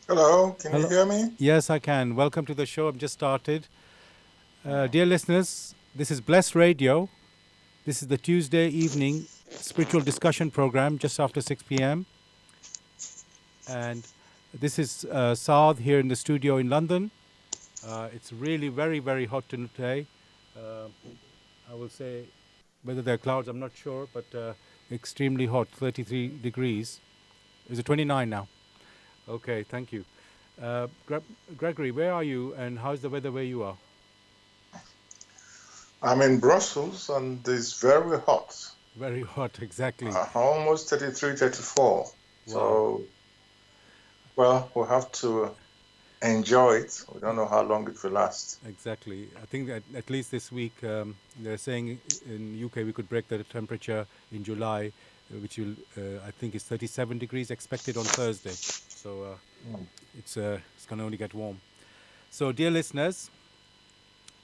Hello, can you Hello. hear me? Yes, I can. Welcome to the show. I've just started. Dear listeners, this is Bless Radio. This is the Tuesday evening spiritual discussion program just after 6 p.m. And this is Saad here in the studio in London. It's really very, very hot today. Uh, I will say whether there are clouds, I'm not sure, but extremely hot, 33 degrees. Is it 29 now? Okay, thank you. Gregory, where are you and how's the weather where you are? I'm in Brussels and it's very hot. Very hot, exactly. Almost 33, 34. Wow, So, well, we'll have to enjoy it. We don't know how long it will last. exactly. I think that at least this week they're saying in UK we could break the temperature in July, which will I think is 37 degrees expected on Thursday. So Mm. it's going to only get warm. So, dear listeners,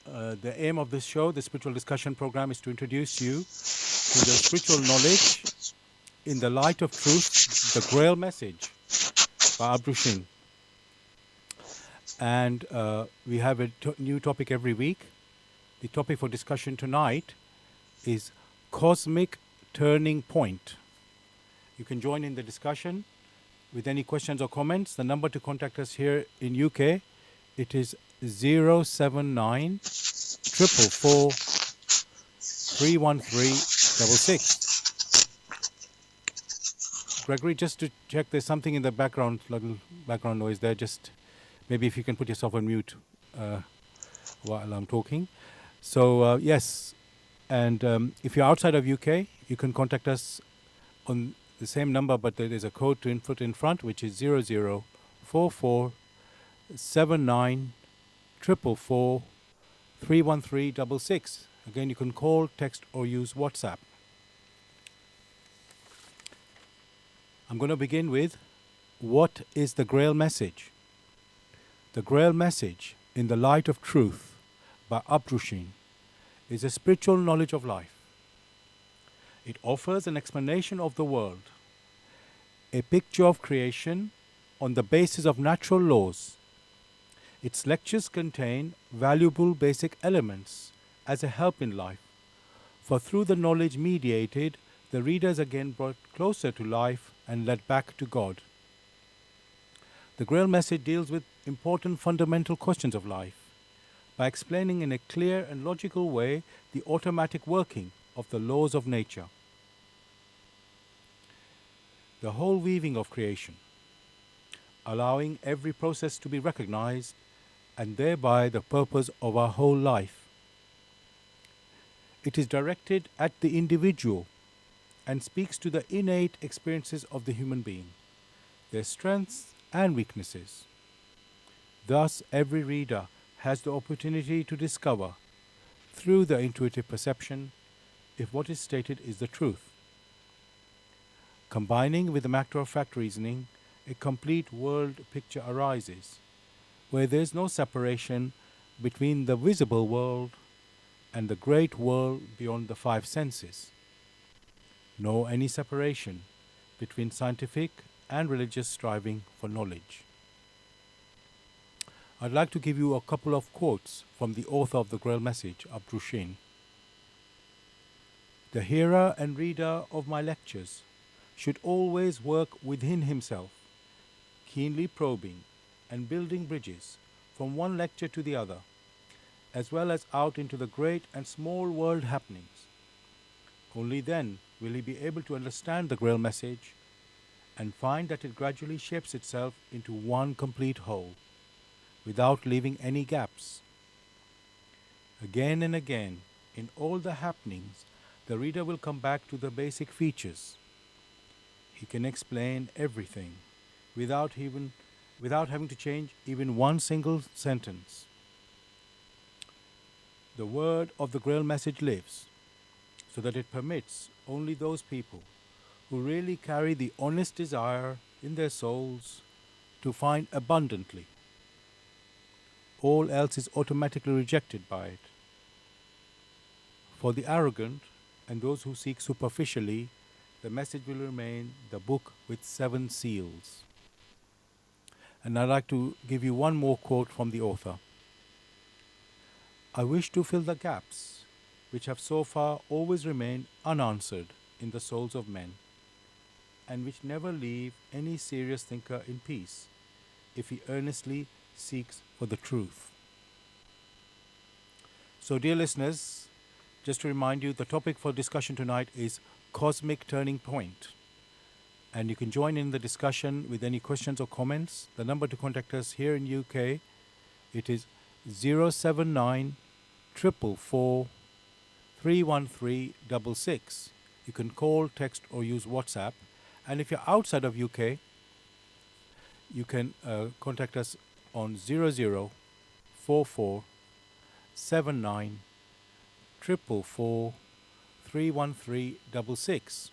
the aim of this show, the spiritual discussion program, is to introduce you to the spiritual knowledge in the light of truth, the Grail message by Abdushin. And we have a new topic every week. The topic for discussion tonight is cosmic turning point. You can join in the discussion with any questions or comments. The number to contact us here in UK, it is 079 444 31366. Gregory, just to check, there's something in the background, little background noise there. Just maybe if you can put yourself on mute uh, while I'm talking. So yes, and if you're outside of UK, you can contact us on the same number, but there is a code to input in front, which is 004479 Again, you can call, text, or use WhatsApp. I'm going to begin with what is the Grail message? The Grail message in the light of truth by Abdushin is a spiritual knowledge of life. It offers an explanation of the world, a picture of creation on the basis of natural laws. Its lectures contain valuable basic elements as a help in life, for through the knowledge mediated, the reader is again brought closer to life and led back to God. The Grail message deals with important fundamental questions of life by explaining in a clear and logical way the automatic working of the laws of nature, the whole weaving of creation, allowing every process to be recognized and thereby the purpose of our whole life. It is directed at the individual and speaks to the innate experiences of the human being, their strengths and weaknesses. Thus, every reader has the opportunity to discover, through the intuitive perception, if what is stated is the truth. Combining with the matter of fact reasoning, a complete world picture arises, where there is no separation between the visible world and the great world beyond the five senses, nor any separation between scientific and religious striving for knowledge. I'd like to give you a couple of quotes from the author of the Grail Message, Abdushin. The hearer and reader of my lectures should always work within himself, keenly probing and building bridges from one lecture to the other, as well as out into the great and small world happenings. Only then will he be able to understand the Grail message and find that it gradually shapes itself into one complete whole, without leaving any gaps. Again and again, in all the happenings, the reader will come back to the basic features. He can explain everything without even without having to change even one single sentence. The word of the Grail message lives, so that it permits only those people who really carry the honest desire in their souls to find abundantly. All else is automatically rejected by it. For the arrogant and those who seek superficially, the message will remain the book with seven seals. And I'd like to give you one more quote from the author. I wish to fill the gaps which have so far always remained unanswered in the souls of men, and which never leave any serious thinker in peace if he earnestly seeks for the truth. So, dear listeners, just to remind you, the topic for discussion tonight is cosmic turning point. And you can join in the discussion with any questions or comments. The number to contact us here in UK, it is 079 444 31366. You can call, text, or use WhatsApp. And if you're outside of UK, you can contact us on 0044 79 444 31366.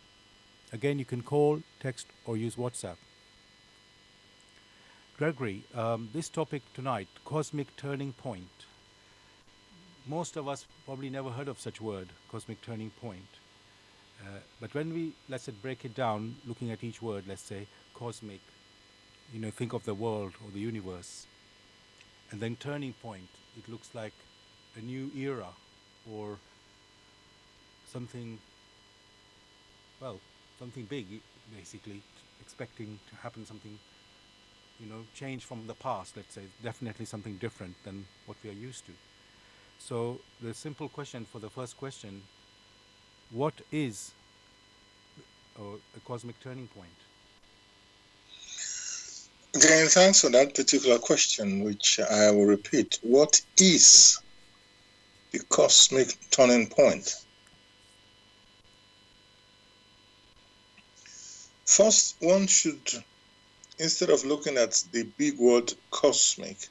Again, you can call, text, or use WhatsApp. Gregory, this topic tonight, cosmic turning point. Most of us probably never heard of such word, cosmic turning point. But when we, let's say, break it down, looking at each word, let's say, cosmic, think of the world or the universe. And then turning point, it looks like a new era or something, something big, basically, expecting to happen something, change from the past, let's say, definitely something different than what we are used to. So the simple question for the first question, what is a cosmic turning point? Again, thanks for that particular question, which I will repeat. What is the cosmic turning point? First, one should, instead of looking at the big word cosmic,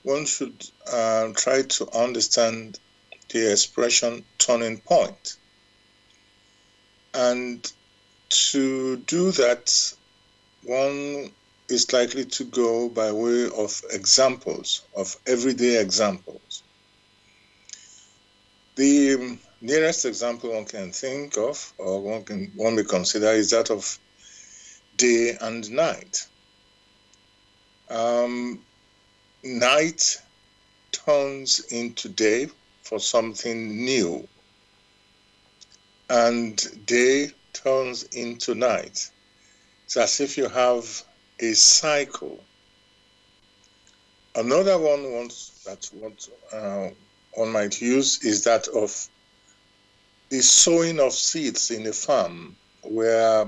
one should try to understand the expression turning point. And to do that, one is likely to go by way of examples, of everyday examples. The nearest example one can think of, or one may consider, is that of day and night. Night turns into day for something new, and day turns into night. It's as if you have a cycle. Another one one might use is that of the sowing of seeds in a farm, where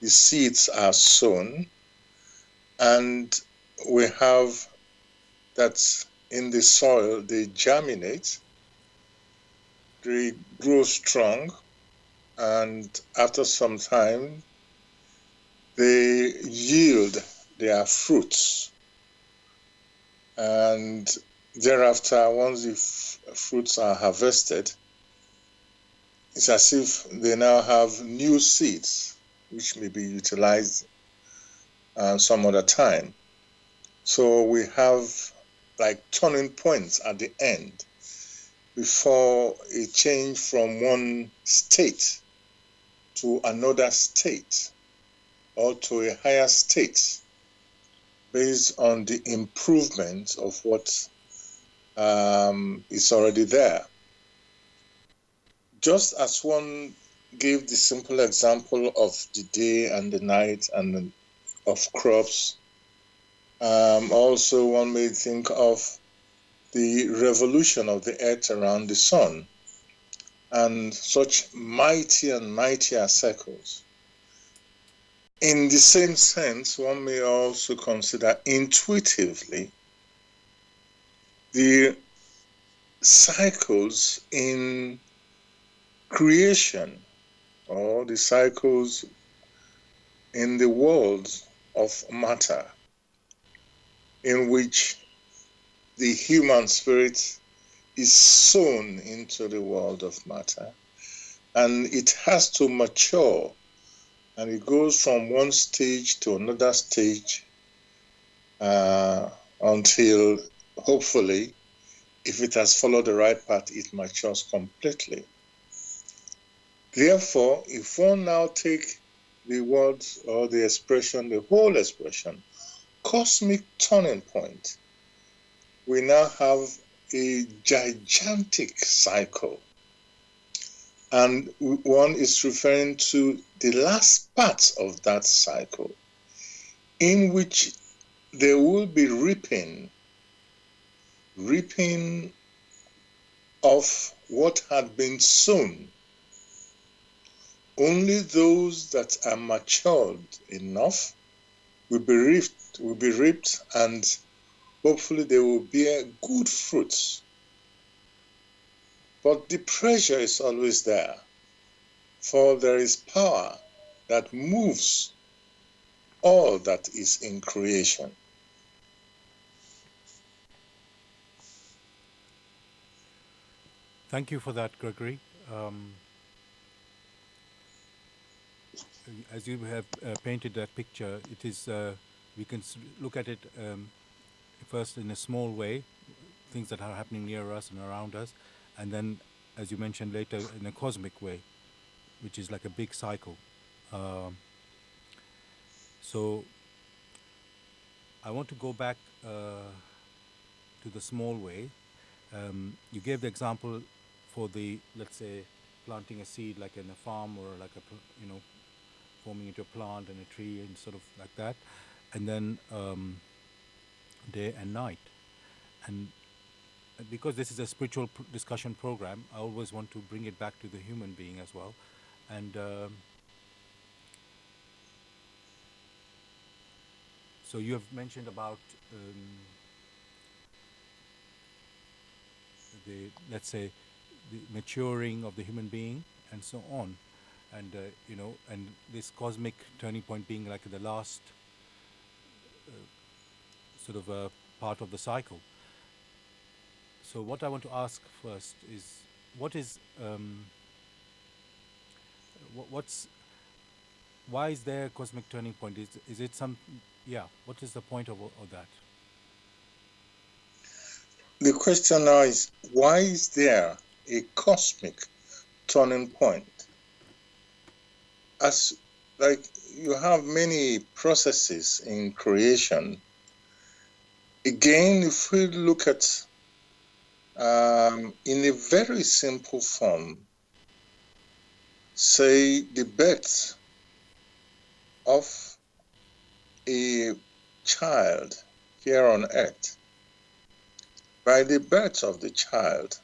the seeds are sown, and we have that in the soil, they germinate, they grow strong, and after some time, they yield their fruits. And thereafter, once the fruits are harvested, it's as if they now have new seeds, which may be utilized some other time. So we have like turning points at the end before a change from one state to another state or to a higher state based on the improvement of what is already there. Just as one gave the simple example of the day and the night and of crops, also one may think of the revolution of the earth around the sun and such mighty and mightier cycles. In the same sense, one may also consider intuitively the cycles in creation, or the cycles in the world of matter, in which the human spirit is sown into the world of matter, and it has to mature, and it goes from one stage to another stage until, hopefully, if it has followed the right path, it matures completely. Therefore, if one now take the words or the expression, the whole expression, cosmic turning point, we now have a gigantic cycle. And one is referring to the last part of that cycle, in which there will be reaping of what had been sown. Only those that are matured enough will be reaped, and hopefully they will bear good fruits. But the pressure is always there, for there is power that moves all that is in creation. Thank you for that, Gregory. As you have painted that picture, it is we can look at it first in a small way, things that are happening near us and around us, and then, as you mentioned later, in a cosmic way, which is like a big cycle. So I want to go back to the small way. You gave the example for the, let's say, planting a seed like in a farm, or like forming into a plant and a tree and sort of like that, and then day and night. And because this is a spiritual discussion program, I always want to bring it back to the human being as well. And so you have mentioned about the, let's say, the maturing of the human being and so on, and and this cosmic turning point being like the last sort of a part of the cycle. So what I want to ask first is, what is what's why is there a cosmic turning point? Is it some, what is the point of that? The question now is, why is there a cosmic turning point? As like you have many processes in creation. Again, if we look at in a very simple form, say the birth of a child here on earth. By the birth of the child,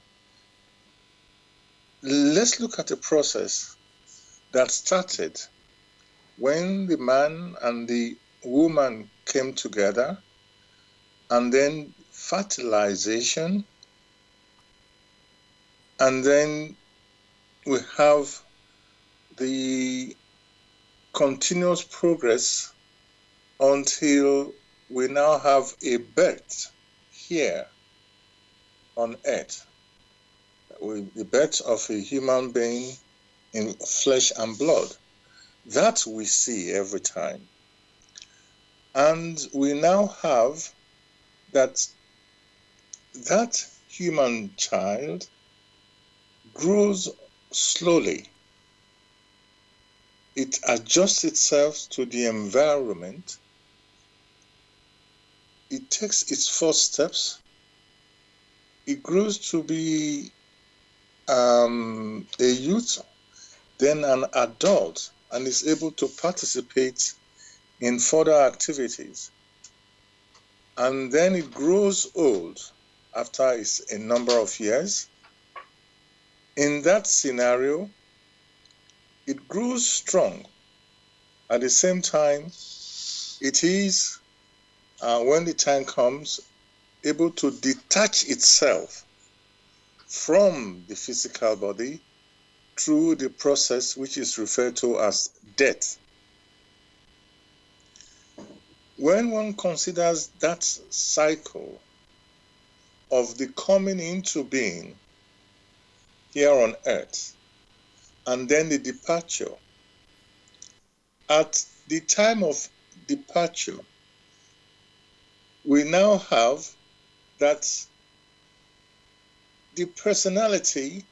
let's look at a process that started when the man and the woman came together, and then fertilization, and then we have the continuous progress until we now have a birth here on earth, with the birth of a human being in flesh and blood. That we see every time. And we now have that human child grows slowly. It adjusts itself to the environment. It takes its first steps. It grows to be a youth, then an adult, and is able to participate in further activities. And then it grows old after a number of years. In that scenario, it grows strong. At the same time, it is, when the time comes, able to detach itself from the physical body through the process which is referred to as death. When one considers that cycle of the coming into being here on earth, and then the departure, at the time of departure, we now have that the personality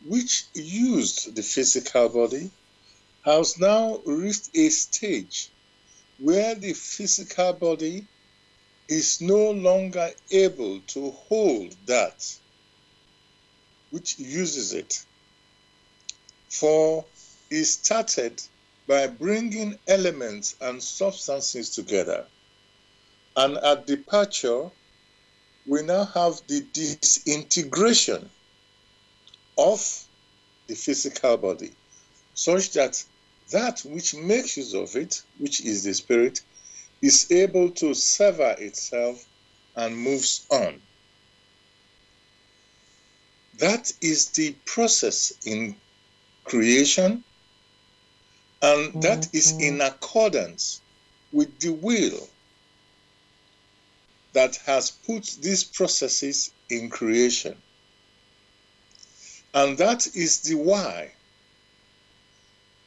which used the physical body has now reached a stage where the physical body is no longer able to hold that which uses it. For it started by bringing elements and substances together. And at departure, we now have the disintegration of the physical body, such that that which makes use of it, which is the spirit, is able to sever itself and moves on. That is the process in creation, and that is in accordance with the will that has put these processes in creation. And that is the why.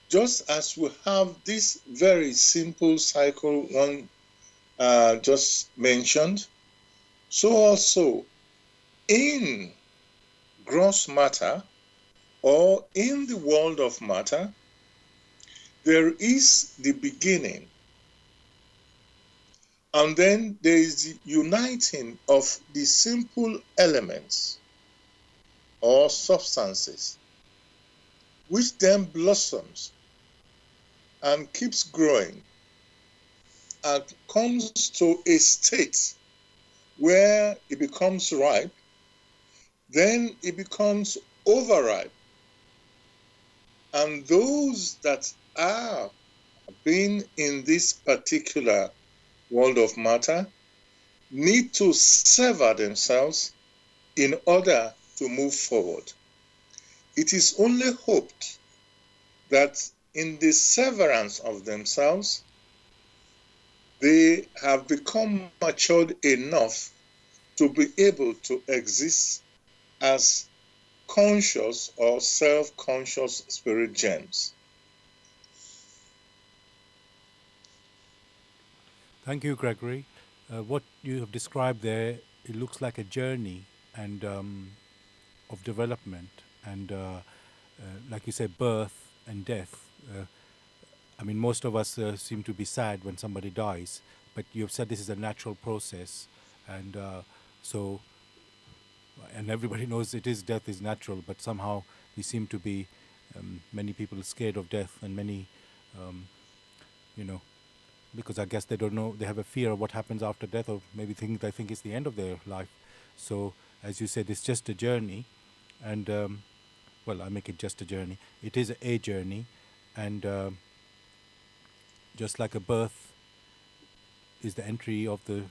Just as we have this very simple cycle one just mentioned, so also in gross matter or in the world of matter, there is the beginning. And then there is the uniting of the simple elements or substances, which then blossoms and keeps growing and comes to a state where it becomes ripe, then it becomes overripe. And those that are being in this particular world of matter need to sever themselves in order to move forward. It is only hoped that in the severance of themselves, they have become matured enough to be able to exist as conscious or self-conscious spirit gems. Thank you, Gregory. What you have described there, it looks like a journey and of development and, like you said, birth and death. I mean, most of us seem to be sad when somebody dies, but you've said this is a natural process, and so, and everybody knows it is death is natural, but somehow we seem to be many people scared of death, and many, you know, because I guess they don't know, they have a fear of what happens after death, or maybe they think it's the end of their life. So, as you said, it's just a journey, and well, I make it just a journey. It is a journey, and just like a birth is the entry of the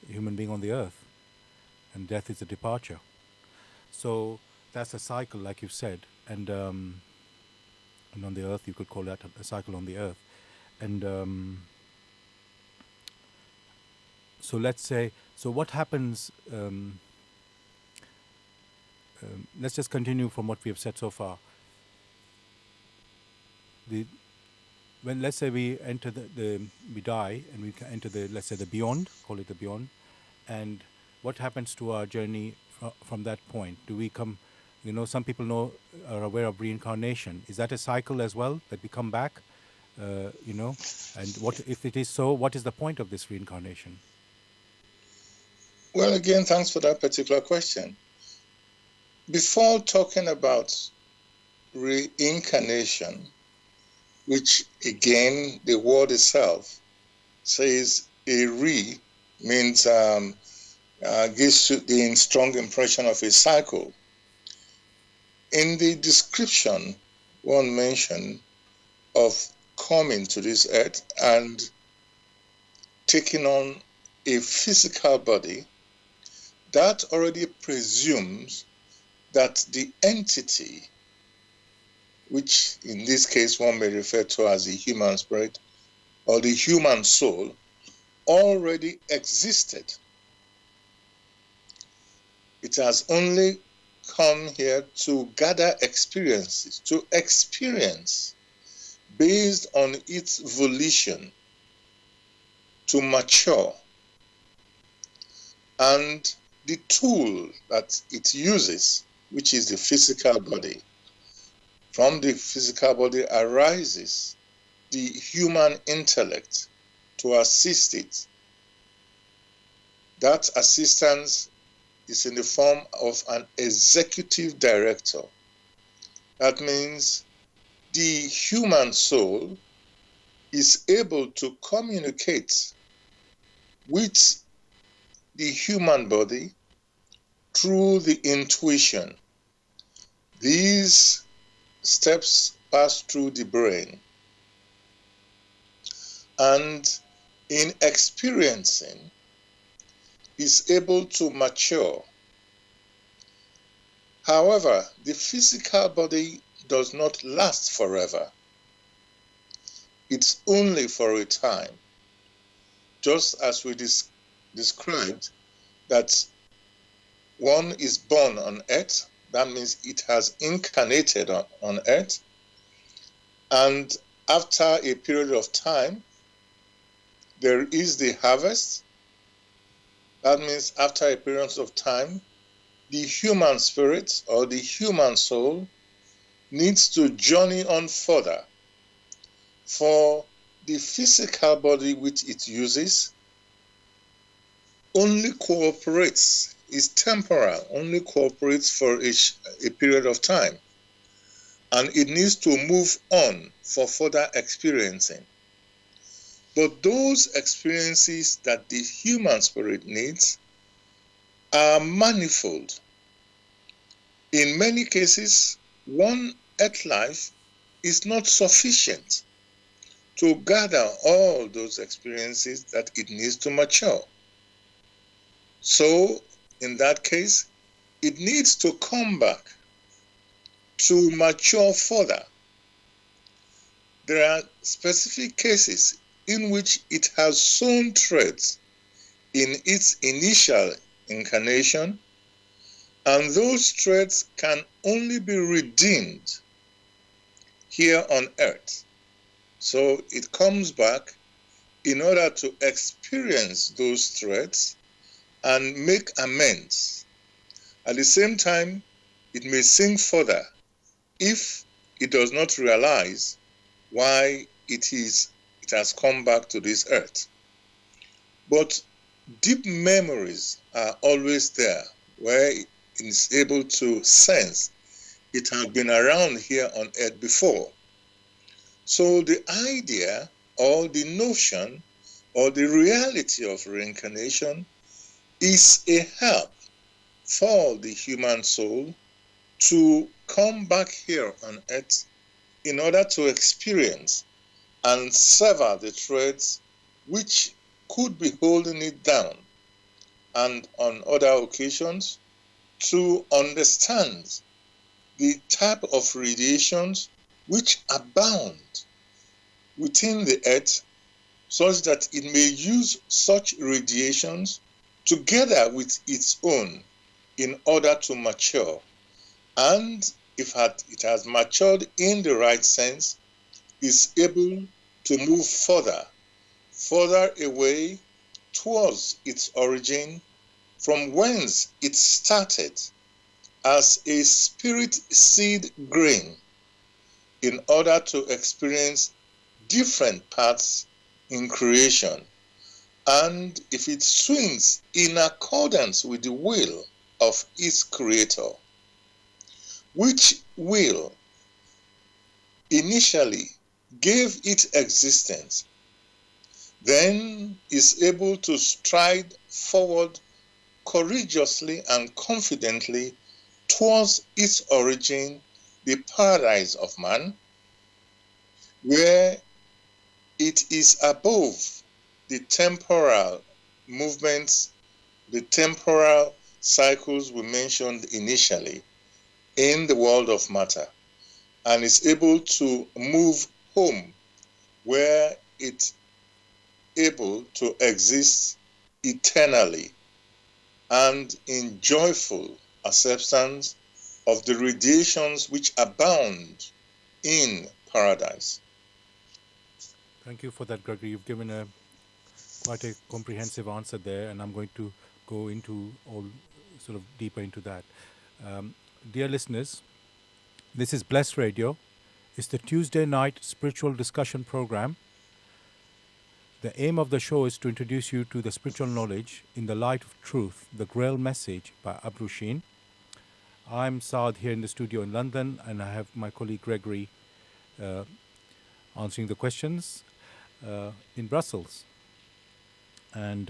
human being on the earth, and death is a departure. So that's a cycle, like you said, and on the earth you could call that a cycle on the earth, and so let's say, so what happens? Let's just continue from what we have said so far. When let's say we enter we die and we enter let's say the beyond, call it the beyond, and what happens to our journey from that point? Do we come? Some people are aware of reincarnation. Is that a cycle as well, that we come back? And what if it is so? What is the point of this reincarnation? Well, again, thanks for that particular question. Before talking about reincarnation, which again, the word itself says a re means gives you the strong impression of a cycle. In the description, one mention of coming to this earth and taking on a physical body, that already presumes that the entity, which in this case one may refer to as the human spirit or the human soul, already existed. It has only come here to gather experiences, to experience based on its volition, to mature. And the tool that it uses, which is the physical body, from the physical body arises the human intellect to assist it That assistance is in the form of an executive director. That means the human soul is able to communicate with the human body through the intuition. These steps pass through the brain, and in experiencing is able to mature. However, the physical body does not last forever. It's only for a time. Just as we described that one is born on earth, that means it has incarnated on earth, and after a period of time, there is the harvest. That means after a period of time, the human spirit or the human soul needs to journey on further, for the physical body which it uses only cooperates, is temporal, only cooperates for a period of time, and it needs to move on for further experiencing. But those experiences that the human spirit needs are manifold. In many cases, one earth life is not sufficient to gather all those experiences that it needs to mature. So, in that case, it needs to come back to mature further. There are specific cases in which it has sown threads in its initial incarnation, and those threads can only be redeemed here on earth. So it comes back in order to experience those threads and make amends. At the same time, it may sink further if it does not realize why it has come back to this earth. But deep memories are always there, where it is able to sense it has been around here on earth before. So the idea or the notion or the reality of reincarnation is a help for the human soul to come back here on earth in order to experience and sever the threads which could be holding it down, and on other occasions to understand the type of radiations which abound within the earth, such that it may use such radiations together with its own in order to mature. And if it has matured in the right sense, is able to move further away towards its origin, from whence it started as a spirit seed grain, in order to experience different paths in creation. And if it swings in accordance with the will of its creator, which will initially gave it existence, then is able to stride forward courageously and confidently towards its origin, the paradise of man, where it is above the temporal movements, the temporal cycles we mentioned initially in the world of matter, and is able to move home, where it's able to exist eternally and in joyful acceptance of the radiations which abound in paradise. Thank you for that, Gregory. You've given quite a comprehensive answer there, and I'm going to go into all sort of deeper into that. Dear listeners, this is Bless Radio. It's the Tuesday night spiritual discussion program. The aim of the show is to introduce you to the spiritual knowledge in the light of truth, the Grail Message by Abrushin. I'm Saad here in the studio in London, and I have my colleague Gregory answering the questions in Brussels. And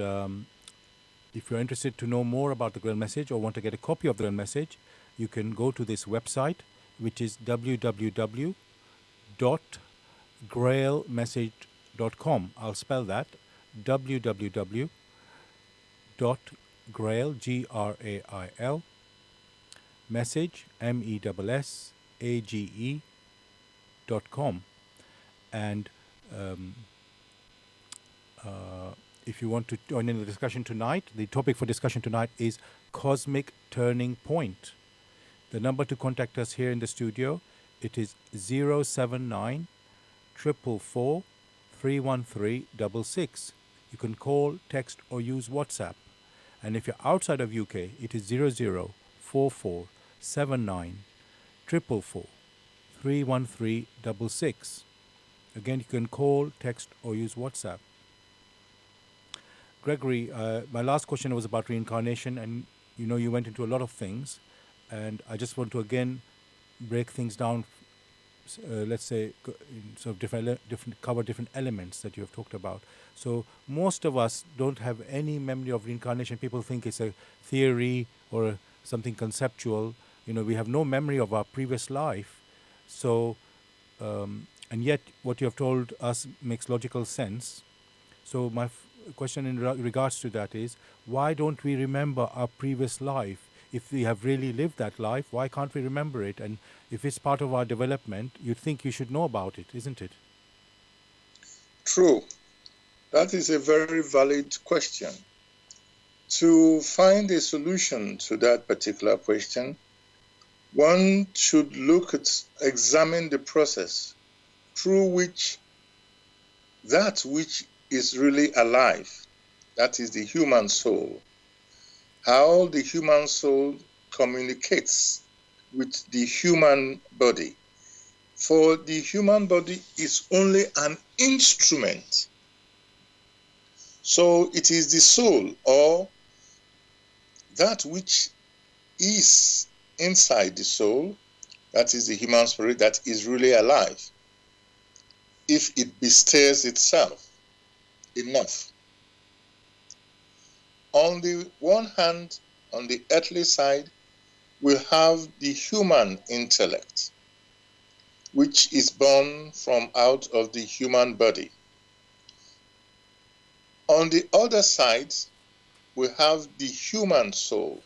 if you're interested to know more about the Grail Message or want to get a copy of the Grail Message, you can go to this website, which is www.grailmessage.com. I'll spell that, www.grail, Grail, message, message.com. And if you want to join in the discussion tonight, the topic for discussion tonight is Cosmic Turning Point. The number to contact us here in the studio, it is 079 444 31366. You can call, text, or use WhatsApp. And if you're outside of UK, it is 0044 79 444 31366. Again, you can call, text, or use WhatsApp. Gregory, my last question was about reincarnation, and you went into a lot of things, and I just want to again break things down. Let's say, sort of cover different elements that you have talked about. So most of us don't have any memory of reincarnation. People think it's a theory or something conceptual. We have no memory of our previous life. So, and yet what you have told us makes logical sense. So my question in regards to that is, why don't we remember our previous life? If we have really lived that life, why can't we remember it? And if it's part of our development, you'd think you should know about it, isn't it? True. That is a very valid question. To find a solution to that particular question, one should examine the process through which that which is really alive, that is the human soul, how the human soul communicates with the human body. For the human body is only an instrument. So it is the soul, or that which is inside the soul, that is the human spirit, that is really alive, if it bestirs itself enough. On the one hand, on the earthly side, we have the human intellect, which is born from out of the human body. On the other side, we have the human soul.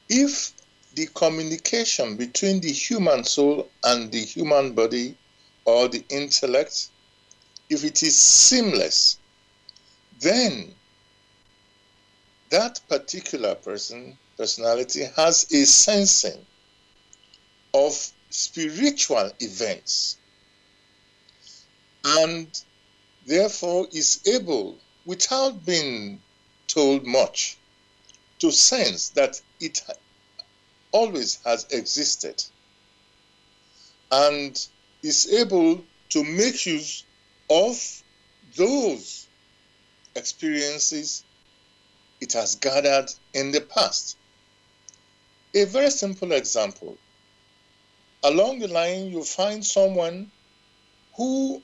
If the communication between the human soul and the human body, or the intellect, if it is seamless, then that particular personality has a sensing of spiritual events, and therefore is able, without being told much, to sense that it always has existed, and is able to make use of those experiences it has gathered in the past. A very simple example. Along the line, you find someone who,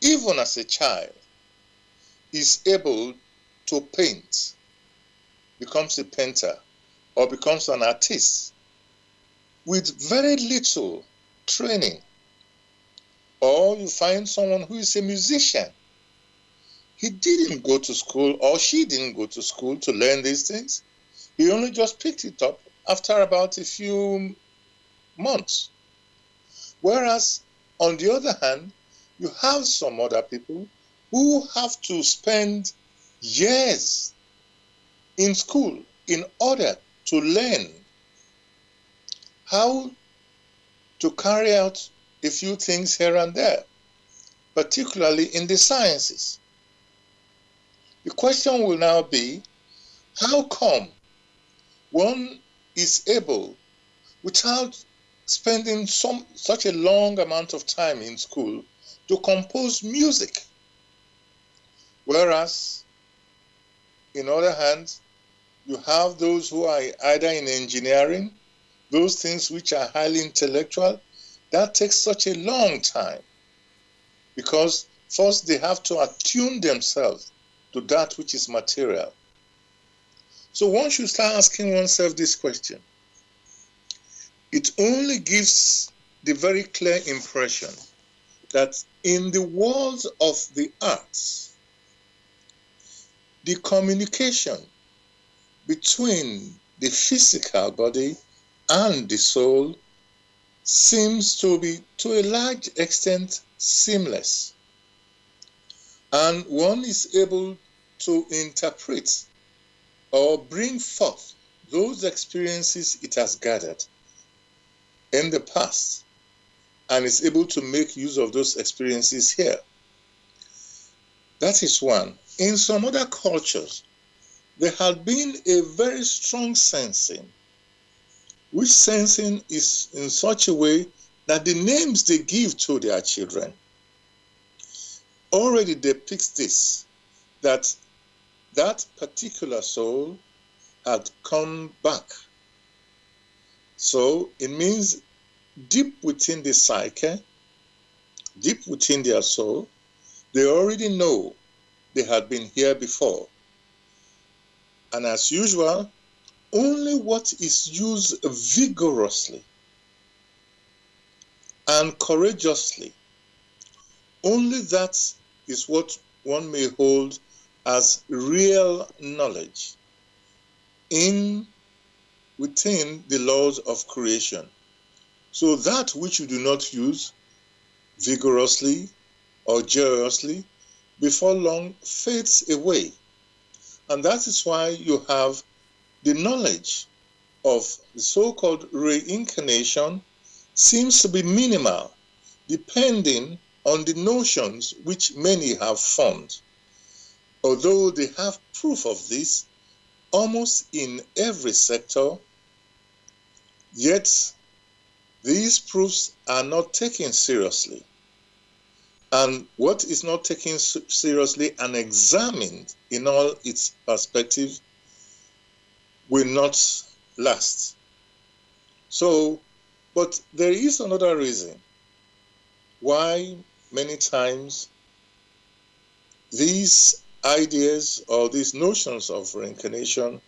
even as a child, is able to paint, becomes a painter, or becomes an artist with very little training. Or you find someone who is a musician. He didn't go to school, or she didn't go to school to learn these things. He only just picked it up after about a few months. Whereas, on the other hand, you have some other people who have to spend years in school in order to learn how to carry out a few things here and there, particularly in the sciences. The question will now be, how come one is able, without spending such a long amount of time in school, to compose music? Whereas, in other hands, you have those who are either in engineering, those things which are highly intellectual. That takes such a long time because first they have to attune themselves to that which is material. So one should start asking oneself this question. It only gives the very clear impression that in the world of the arts, the communication between the physical body and the soul seems to be, to a large extent, seamless. And one is able to interpret or bring forth those experiences it has gathered in the past and is able to make use of those experiences here. That is one. In some other cultures, there had been a very strong sensing, which sensing is in such a way that the names they give to their children already depicts this, that that particular soul had come back. So it means deep within the psyche, deep within their soul, they already know they had been here before. And as usual, only what is used vigorously and courageously, only that is what one may hold as real knowledge within the laws of creation. So that which you do not use vigorously or joyously before long fades away. And that is why you have the knowledge of the so-called reincarnation seems to be minimal, depending on the notions which many have formed. Although they have proof of this almost in every sector, yet these proofs are not taken seriously. And what is not taken seriously and examined in all its perspective will not last. So, but there is another reason why many times these ideas or these notions of reincarnation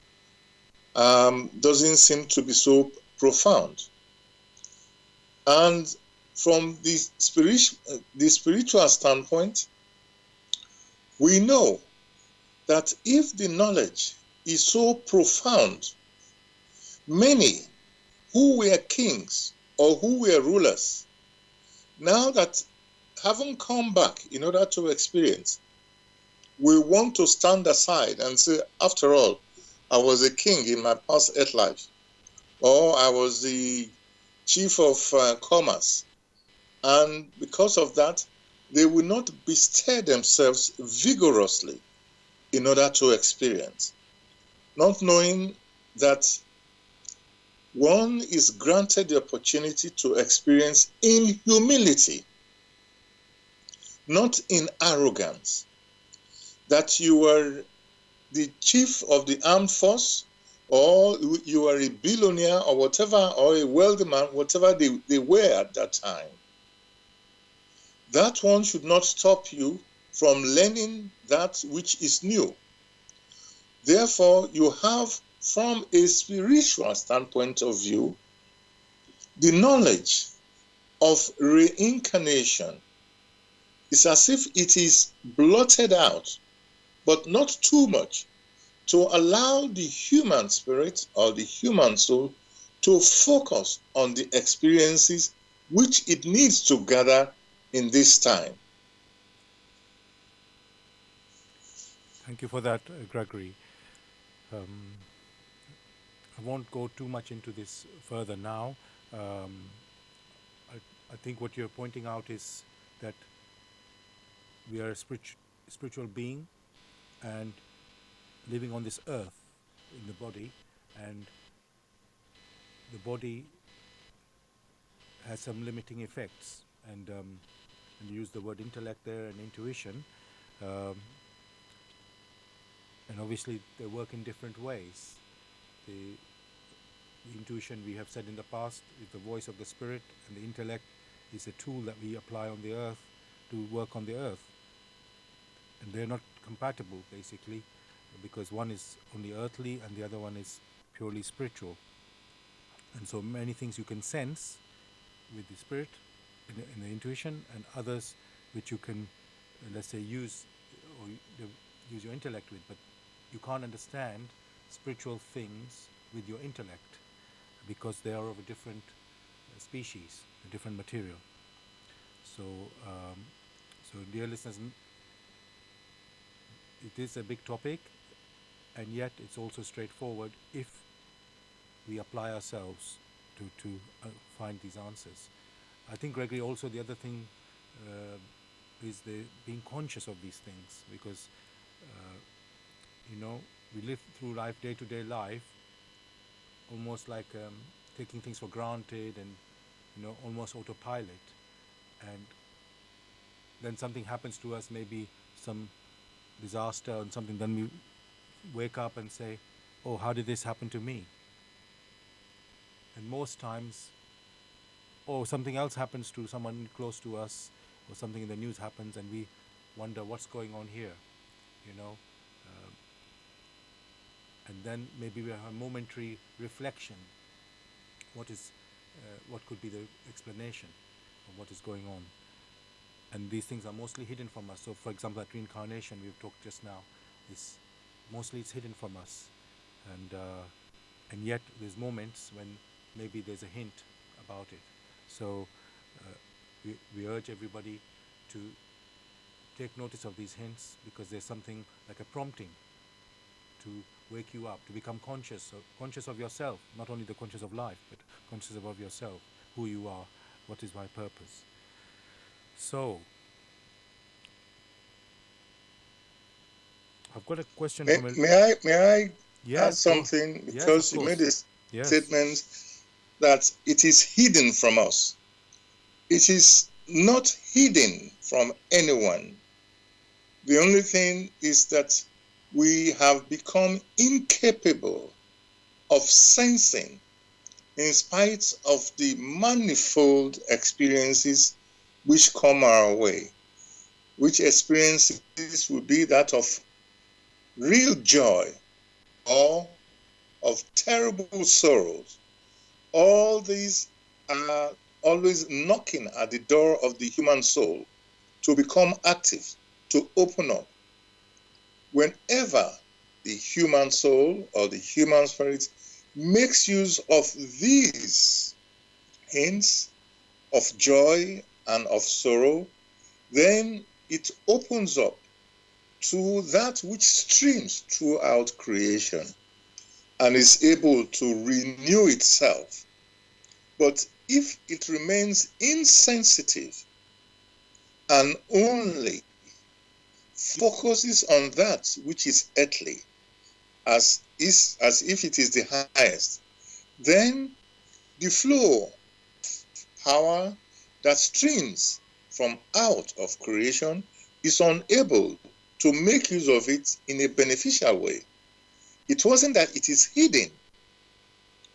doesn't seem to be so profound. And from the spiritual standpoint, we know that if the knowledge is so profound, many who were kings or who were rulers, now that haven't come back in order to experience, we want to stand aside and say, after all, I was a king in my past earth life, or I was the chief of commerce. And because of that, they will not bestir themselves vigorously in order to experience, not knowing that one is granted the opportunity to experience in humility, not in arrogance, that you are the chief of the armed force, or you are a billionaire or whatever, or a wealthy man, whatever they were at that time. That one should not stop you from learning that which is new. Therefore, you have, from a spiritual standpoint of view, the knowledge of reincarnation is as if it is blotted out, but not too much, to allow the human spirit or the human soul to focus on the experiences which it needs to gather in this time. Thank you for that, Gregory. I won't go too much into this further now. I think what you're pointing out is that we are a spiritual being and living on this earth in the body, and the body has some limiting effects. And you use the word intellect there and intuition. and obviously they work in different ways. The, the intuition, we have said in the past, is the voice of the spirit, and the intellect is a tool that we apply on the earth to work on the earth. And they're not compatible, basically, because one is only earthly and the other one is purely spiritual. And so many things you can sense with the spirit in the intuition, and others which you can, let's say, use or use your intellect with, but you can't understand spiritual things with your intellect because they are of a different species, a different material. So, so dear listeners, it is a big topic, and yet it's also straightforward if we apply ourselves to find these answers. I think, Gregory, also the other thing is the being conscious of these things, because we live through life, day-to-day life, almost like taking things for granted and almost autopilot, and then something happens to us, maybe some disaster and something, then we wake up and say, oh, how did this happen to me? And most times, oh, something else happens to someone close to us, or something in the news happens, and we wonder what's going on here, and then maybe we have a momentary reflection. What could be the explanation of what is going on? And these things are mostly hidden from us. So, for example, that reincarnation we've talked just now is mostly it's hidden from us, and yet there's moments when maybe there's a hint about it. So we urge everybody to take notice of these hints, because there's something like a prompting to wake you up, to become conscious of yourself, not only the conscious of life, but conscious of yourself, who you are, what is my purpose. So, I've got a question from a... May I Yes, add something? Yes, Because of you course. made a statement that it is hidden from us. It is not hidden from anyone. The only thing is that we have become incapable of sensing, in spite of the manifold experiences which come our way, which experiences will be that of real joy or of terrible sorrows. All these are always knocking at the door of the human soul to become active, to open up. Whenever the human soul or the human spirit makes use of these hints of joy and of sorrow, then it opens up to that which streams throughout creation and is able to renew itself. But if it remains insensitive and only focuses on that which is earthly, as if it is the highest, then the flow of power that streams from out of creation is unable to make use of it in a beneficial way. It wasn't that it is hidden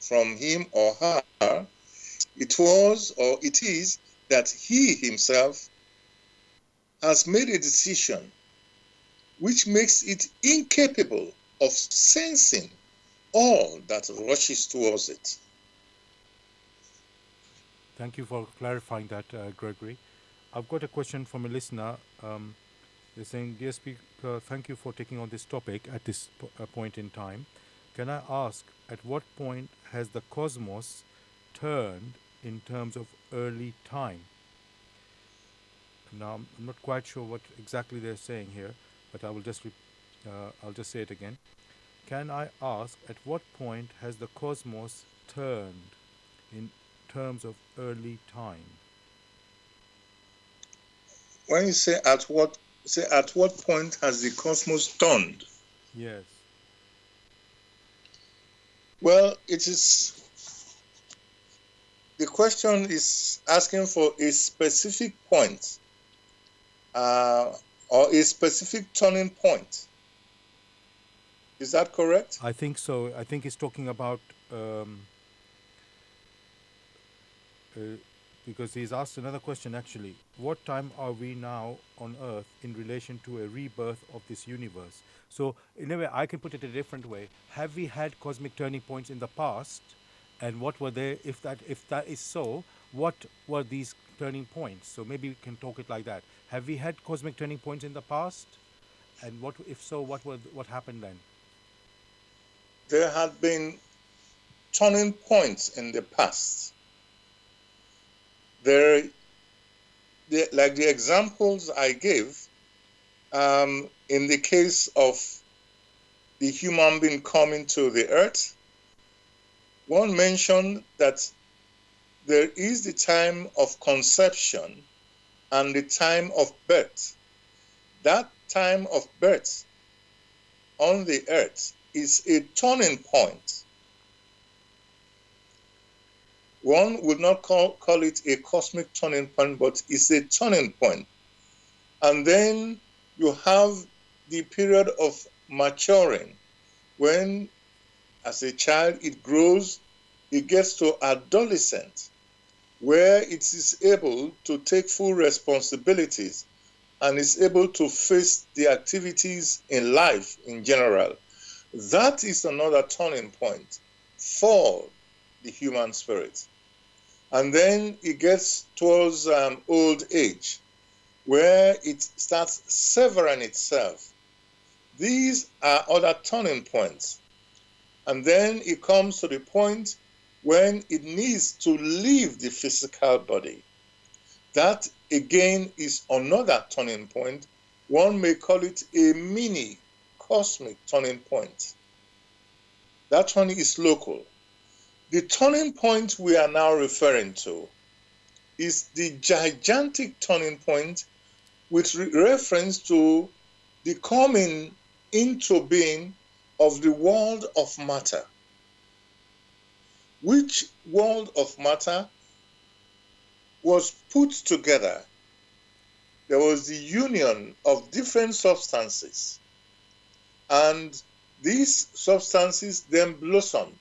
from him or her. It was, or it is, that he himself has made a decision which makes it incapable of sensing all that rushes towards it. Thank you for clarifying that, Gregory. I've got a question from a listener. They're saying, dear speaker, thank you for taking on this topic at this point in time. Can I ask, at what point has the cosmos turned in terms of early time? Now, I'm not quite sure what exactly they're saying here, but I will I'll just say it again. Can I ask, at what point has the cosmos turned in terms of early time? When you say at what point has the cosmos turned? Yes. Well, the question is asking for a specific point or a specific turning point. Is that correct? I think so. I think he's talking about uh, because he's asked another question actually. What time are we now on Earth in relation to a rebirth of this universe? So, in a way, I can put it a different way. Have we had cosmic turning points in the past, and what were they? If that is so, what were these turning points? So maybe we can talk it like that. Have we had cosmic turning points in the past, and what, if so, what happened then? There had been turning points in the past. Like the examples I gave, in the case of the human being coming to the earth, one mentioned that there is the time of conception and the time of birth. That time of birth on the earth is a turning point. One would not call it a cosmic turning point, but it's a turning point. And then you have the period of maturing, when as a child it grows, it gets to adolescent, where it is able to take full responsibilities and is able to face the activities in life in general. That is another turning point for the human spirit. And then it gets towards old age, where it starts severing itself. These are other turning points. And then it comes to the point when it needs to leave the physical body. That again is another turning point. One may call it a mini cosmic turning point. That one is local. The turning point we are now referring to is the gigantic turning point with reference to the coming into being of the world of matter. Which world of matter was put together? There was the union of different substances, and these substances then blossomed,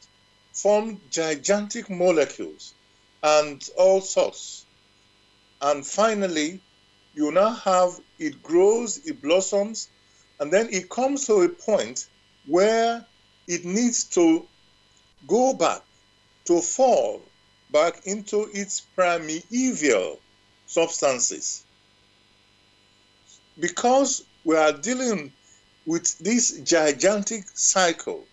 formed gigantic molecules and all sorts. And finally, you now have it grows, it blossoms, and then it comes to a point where it needs to go back, to fall back into its primeval substances. Because we are dealing with this gigantic cycle,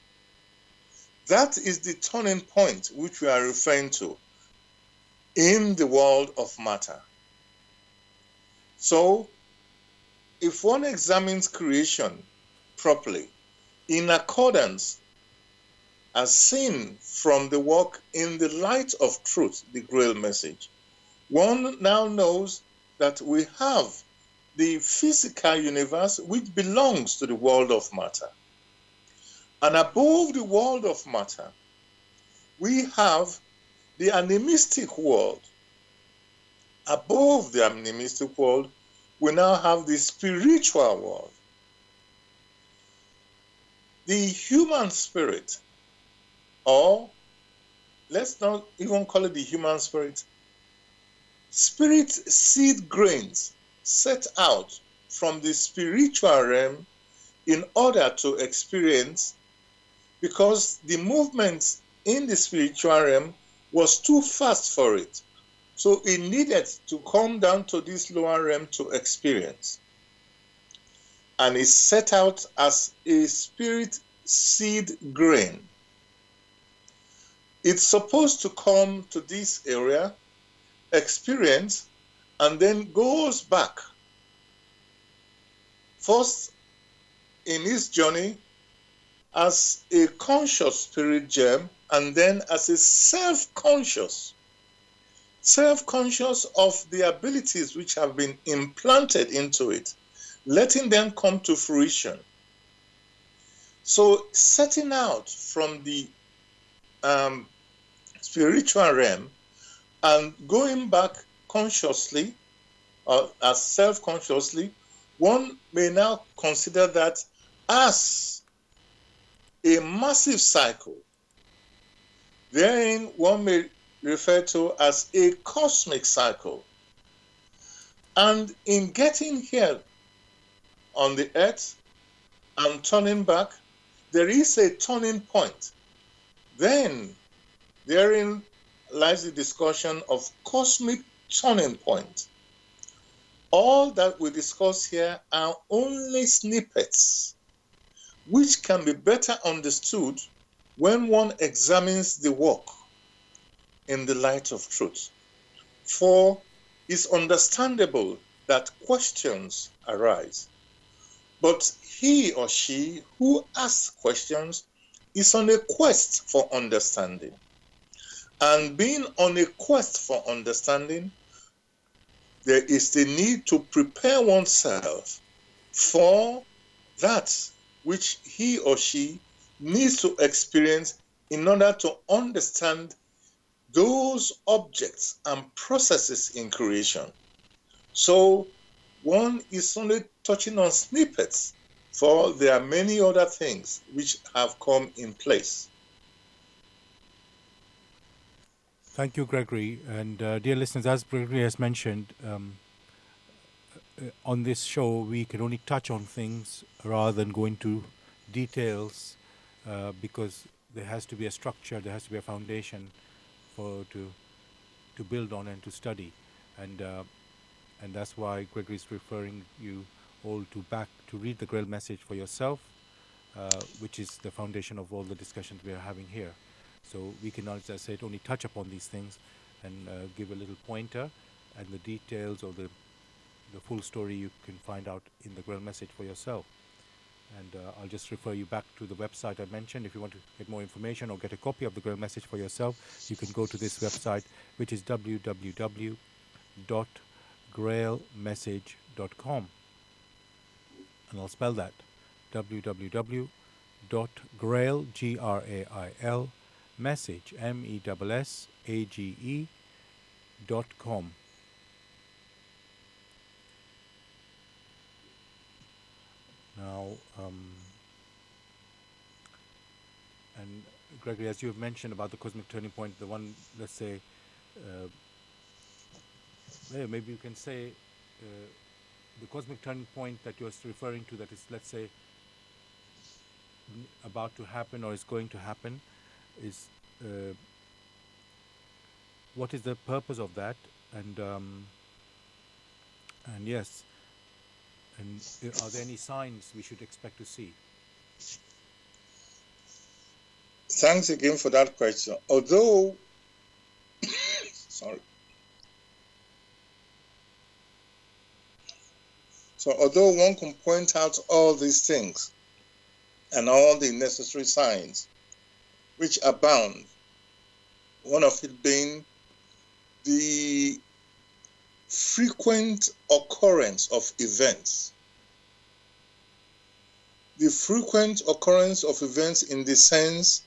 that is the turning point which we are referring to in the world of matter. So, if one examines creation properly, in accordance as seen from the work in the light of truth, the grail message, one now knows that we have the physical universe which belongs to the world of matter. And above the world of matter, we have the animistic world. Above the animistic world, we now have the spiritual world. The human spirit, or let's not even call it the human spirit, spirit seed grains set out from the spiritual realm in order to experience, because the movement in the spiritual realm was too fast for it. So it needed to come down to this lower realm to experience. And it's set out as a spirit seed grain. It's supposed to come to this area, experience, and then goes back. First, in its journey, as a conscious spirit germ, and then as a self-conscious of the abilities which have been implanted into it, letting them come to fruition. So setting out from the spiritual realm and going back consciously or as self-consciously, one may now consider that as a massive cycle. Therein, one may refer to as a cosmic cycle. And in getting here on the earth and turning back, there is a turning point. Then, therein lies the discussion of cosmic turning point. All that we discuss here are only snippets, which can be better understood when one examines the work in the light of truth. For it's understandable that questions arise, but he or she who asks questions is on a quest for understanding. And being on a quest for understanding, there is the need to prepare oneself for that which he or she needs to experience in order to understand those objects and processes in creation. So one is only touching on snippets, for there are many other things which have come in place. Thank you, Gregory. And dear listeners, as Gregory has mentioned, on this show, we can only touch on things rather than go into details because there has to be a structure, there has to be a foundation to build on and to study. And that's why Gregory is referring you all to read the Grail message for yourself, which is the foundation of all the discussions we are having here. So we can, as I said, only touch upon these things and give a little pointer, and the details or the full story you can find out in the Grail message for yourself. And I'll just refer you back to the website I mentioned. If you want to get more information or get a copy of the Grail message for yourself, you can go to this website, which is www.grailmessage.com. And I'll spell that, www.grail, Grail, message, MESSAGE.com. Now, and Gregory, as you have mentioned about the cosmic turning point, the one, let's say, maybe you can say the cosmic turning point that you're referring to, that is, let's say, about to happen or is going to happen, is what is the purpose of that? And yes, and are there any signs we should expect to see? Thanks again for that question. Although, although one can point out all these things and all the necessary signs which abound, one of it being the frequent occurrence of events. The frequent occurrence of events in the sense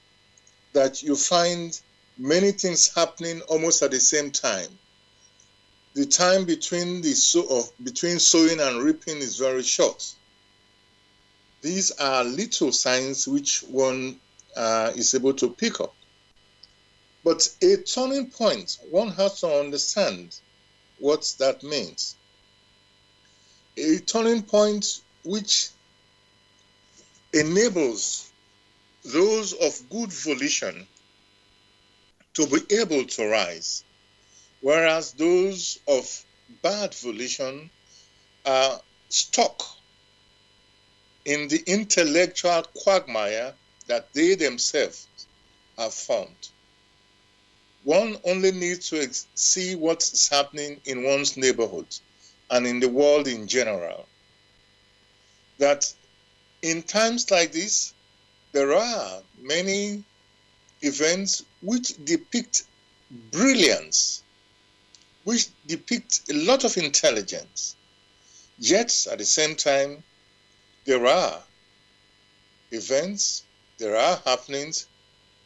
that you find many things happening almost at the same time. The time between sowing and reaping is very short. These are little signs which one is able to pick up. But a turning point, one has to understand what that means. A turning point which enables those of good volition to be able to rise, whereas those of bad volition are stuck in the intellectual quagmire that they themselves have formed. One only needs to see what's happening in one's neighborhood and in the world in general. That in times like this, there are many events which depict brilliance, which depict a lot of intelligence. Yet, at the same time, there are events, there are happenings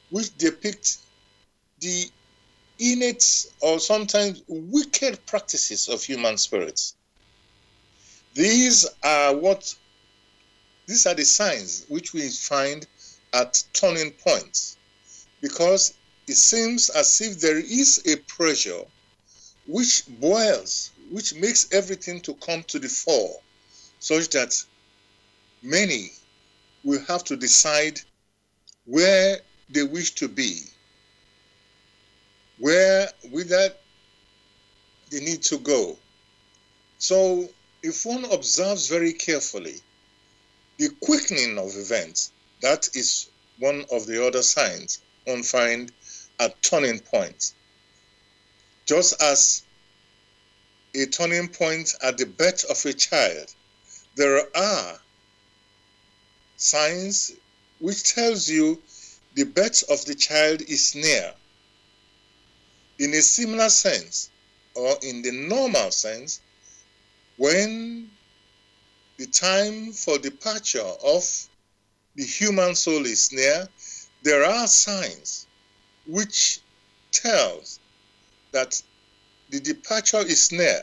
which depict the innate or sometimes wicked practices of human spirits. These are the signs which we find at turning points, because it seems as if there is a pressure which boils, which makes everything to come to the fore, such that many will have to decide where they wish to be, whether they need to go. So if one observes very carefully the quickening of events, that is one of the other signs one finds at turning points. Just as a turning point at the birth of a child, there are signs which tells you the birth of the child is near. In a similar sense, or in the normal sense, when the time for departure of the human soul is near, there are signs which tells that the departure is near.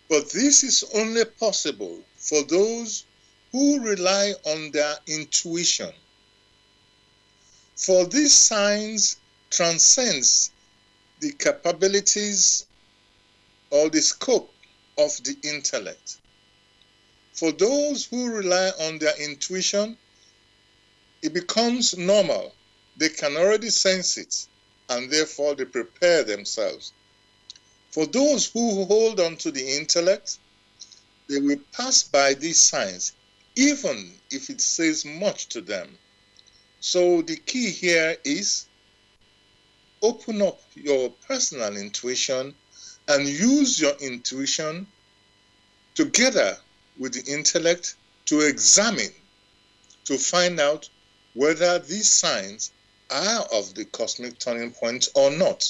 But this is only possible for those who rely on their intuition. For these signs transcends the capabilities or the scope of the intellect. For those who rely on their intuition, it becomes normal. They can already sense it, and therefore they prepare themselves. For those who hold on to the intellect, they will pass by these signs, even if it says much to them. So the key here is open up your personal intuition and use your intuition together with the intellect to examine, to find out whether these signs are of the cosmic turning point or not.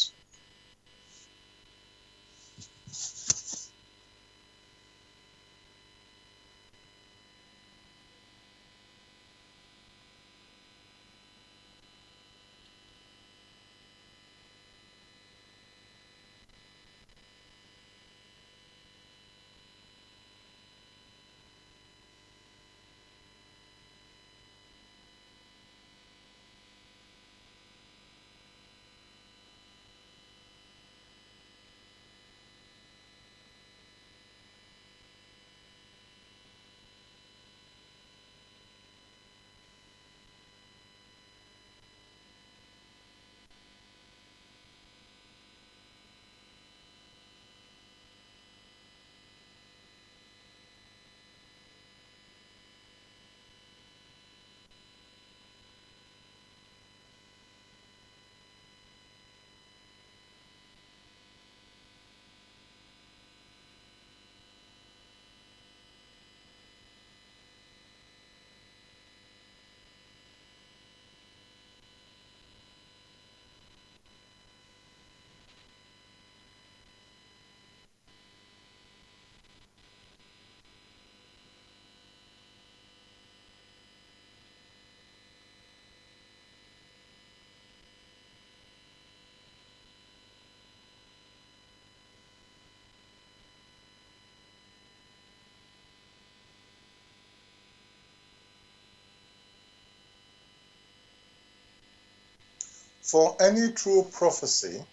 For any true prophecy,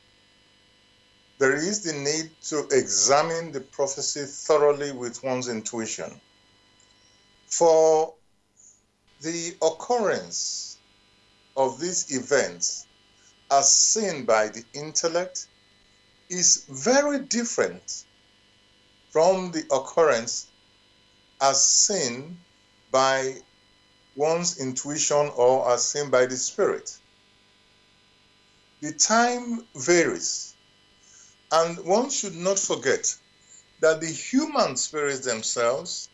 there is the need to examine the prophecy thoroughly with one's intuition. For the occurrence of these events as seen by the intellect is very different from the occurrence as seen by one's intuition or as seen by the spirit. The time varies, and one should not forget that the human spirits themselves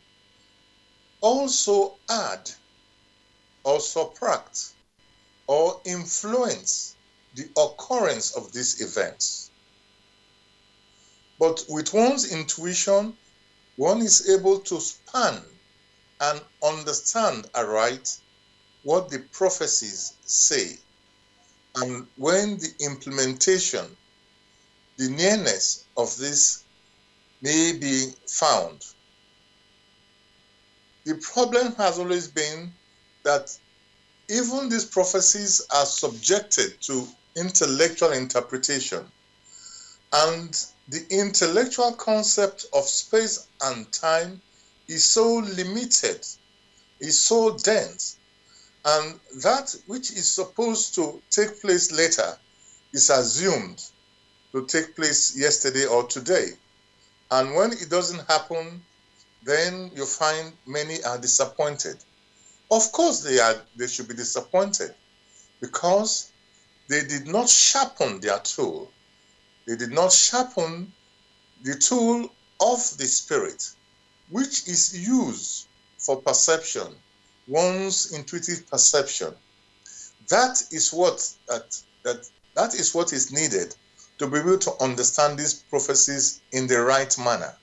also add or subtract or influence the occurrence of these events. But with one's intuition, one is able to span and understand aright what the prophecies say, and when the implementation, the nearness of this may be found. The problem has always been that even these prophecies are subjected to intellectual interpretation, and the intellectual concept of space and time is so limited, is so dense, and that which is supposed to take place later is assumed to take place yesterday or today. And when it doesn't happen, then you find many are disappointed. Of course, they should be disappointed because they did not sharpen their tool. They did not sharpen the tool of the spirit, which is used for perception, one's intuitive perception. That is that is what is needed to be able to understand these prophecies in the right manner.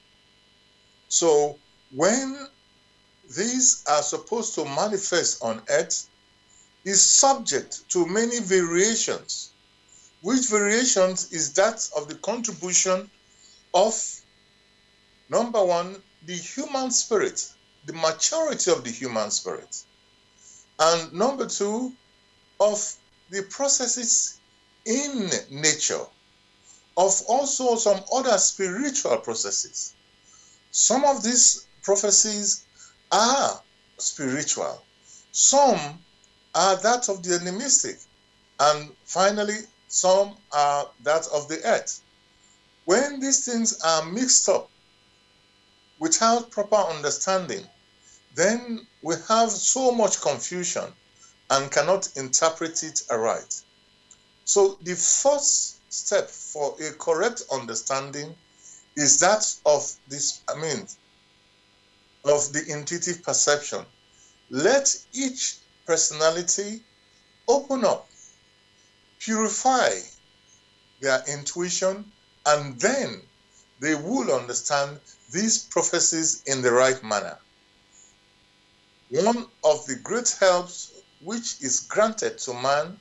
So when these are supposed to manifest on earth, is subject to many variations. Which variations is that of the contribution of, number one, the human spirit, the maturity of the human spirit, and number two, of the processes in nature, of also some other spiritual processes. Some of these prophecies are spiritual, some are that of the animistic, and finally, some are that of the earth. When these things are mixed up without proper understanding, then we have so much confusion and cannot interpret it aright. So the first step for a correct understanding is that of this, of the intuitive perception. Let each personality open up, purify their intuition, and then they will understand these prophecies in the right manner. One of the great helps which is granted to man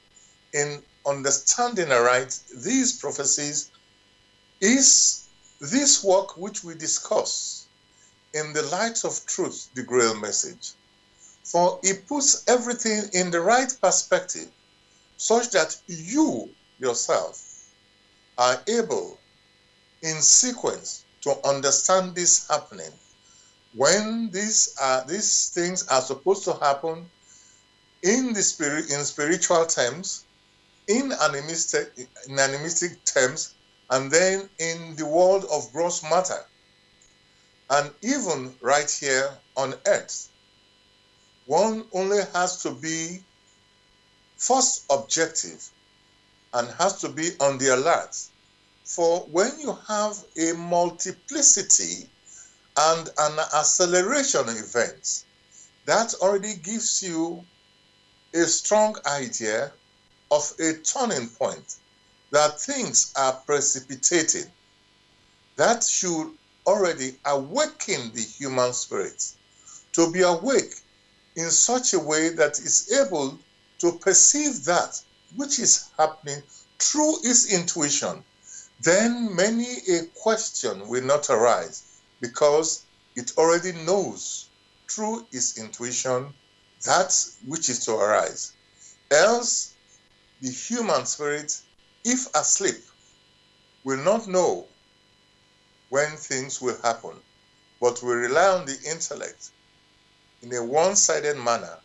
in understanding aright these prophecies is this work which we discuss in the light of truth, the grail message. For it puts everything in the right perspective such that you yourself are able in sequence to understand this happening. When these things are supposed to happen in the spirit, in spiritual terms, in animistic terms, and then in the world of gross matter, and even right here on earth, one only has to be first objective and has to be on the alert. For when you have a multiplicity and an acceleration of events, that already gives you a strong idea of a turning point, that things are precipitating. That should already awaken the human spirit to be awake in such a way that is able to perceive that which is happening through its intuition. Then many a question will not arise because it already knows through its intuition that which is to arise. Else, the human spirit, if asleep, will not know when things will happen, but will rely on the intellect in a one-sided manner.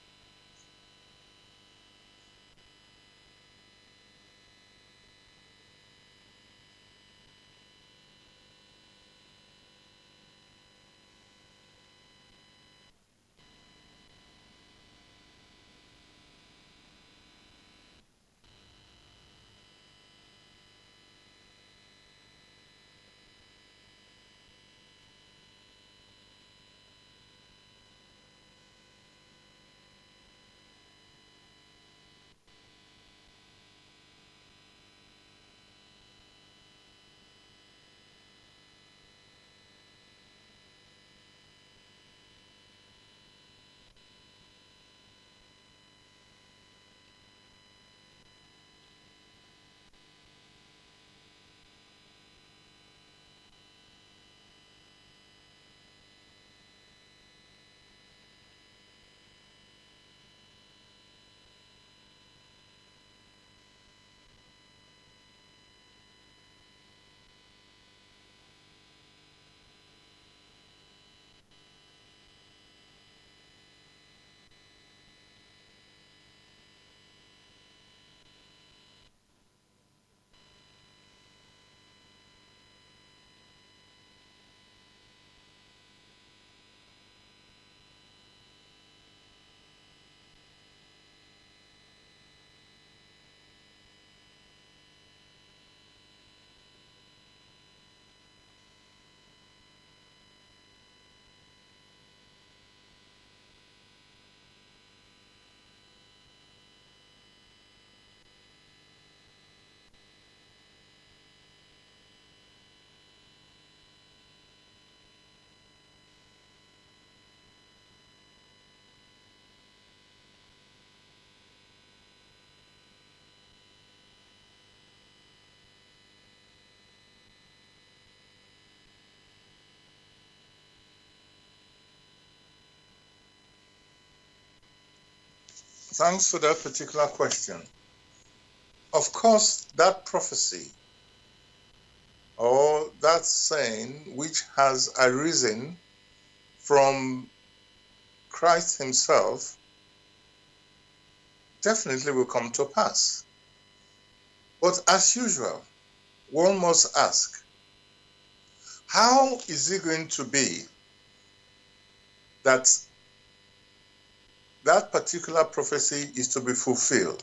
Thanks for that particular question. Of course, that prophecy or that saying which has arisen from Christ himself definitely will come to pass. But as usual, one must ask, how is it going to be that that particular prophecy is to be fulfilled?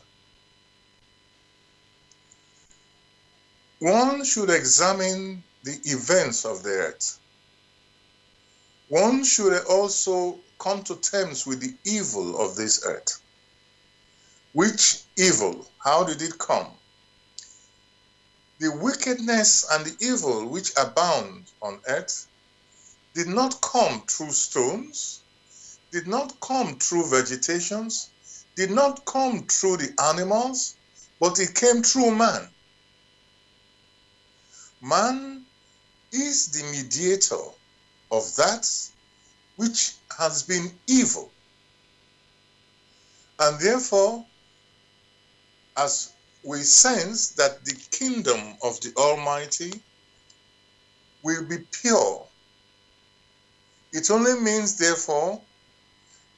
One should examine the events of the earth. One should also come to terms with the evil of this earth. Which evil? How did it come? The wickedness and the evil which abound on earth did not come through stones, did not come through vegetations, did not come through the animals, but it came through man. Man is the mediator of that which has been evil. And therefore, as we sense that the kingdom of the Almighty will be pure, it only means, therefore,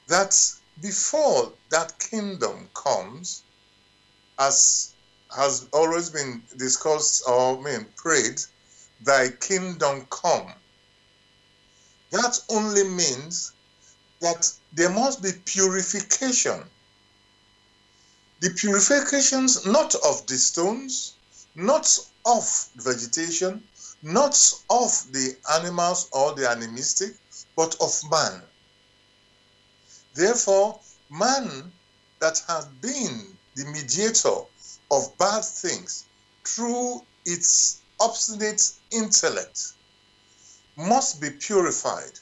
that before that kingdom comes, as has always been discussed or prayed, thy kingdom come. That only means that there must be purification. The purifications not of the stones, not of vegetation, not of the animals or the animistic, but of man. Therefore, man that has been the mediator of bad things through its obstinate intellect must be purified,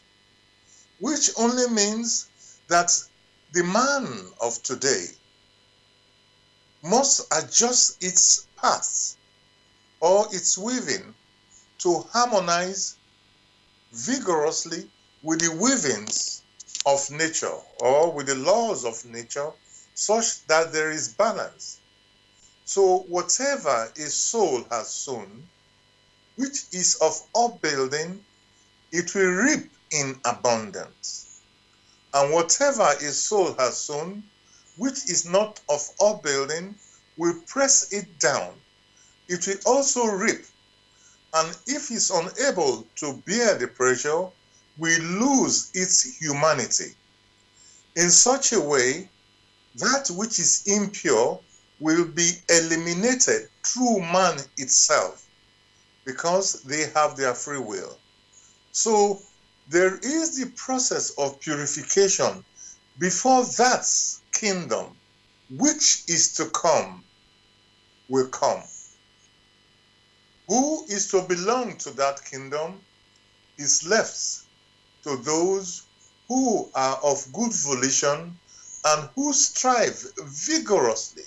which only means that the man of today must adjust its path or its weaving to harmonize vigorously with the weavings of nature or with the laws of nature, such that there is balance. So whatever a soul has sown, which is of upbuilding, it will reap in abundance. And whatever a soul has sown, which is not of upbuilding, will press it down. It will also reap. And if it's unable to bear the pressure, will lose its humanity. In such a way, that which is impure will be eliminated through man itself, because they have their free will. So there is the process of purification before that kingdom which is to come will come. Who is to belong to that kingdom is left to those who are of good volition and who strive vigorously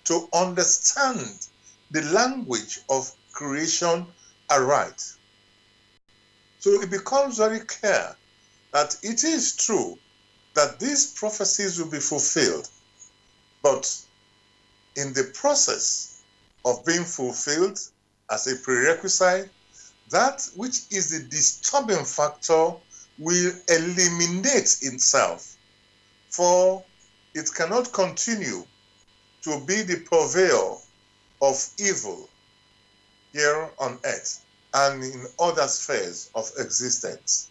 to understand the language of creation aright. So it becomes very clear that it is true that these prophecies will be fulfilled, but in the process of being fulfilled, as a prerequisite, that which is the disturbing factor will eliminate itself, for it cannot continue to be the purveyor of evil here on earth and in other spheres of existence.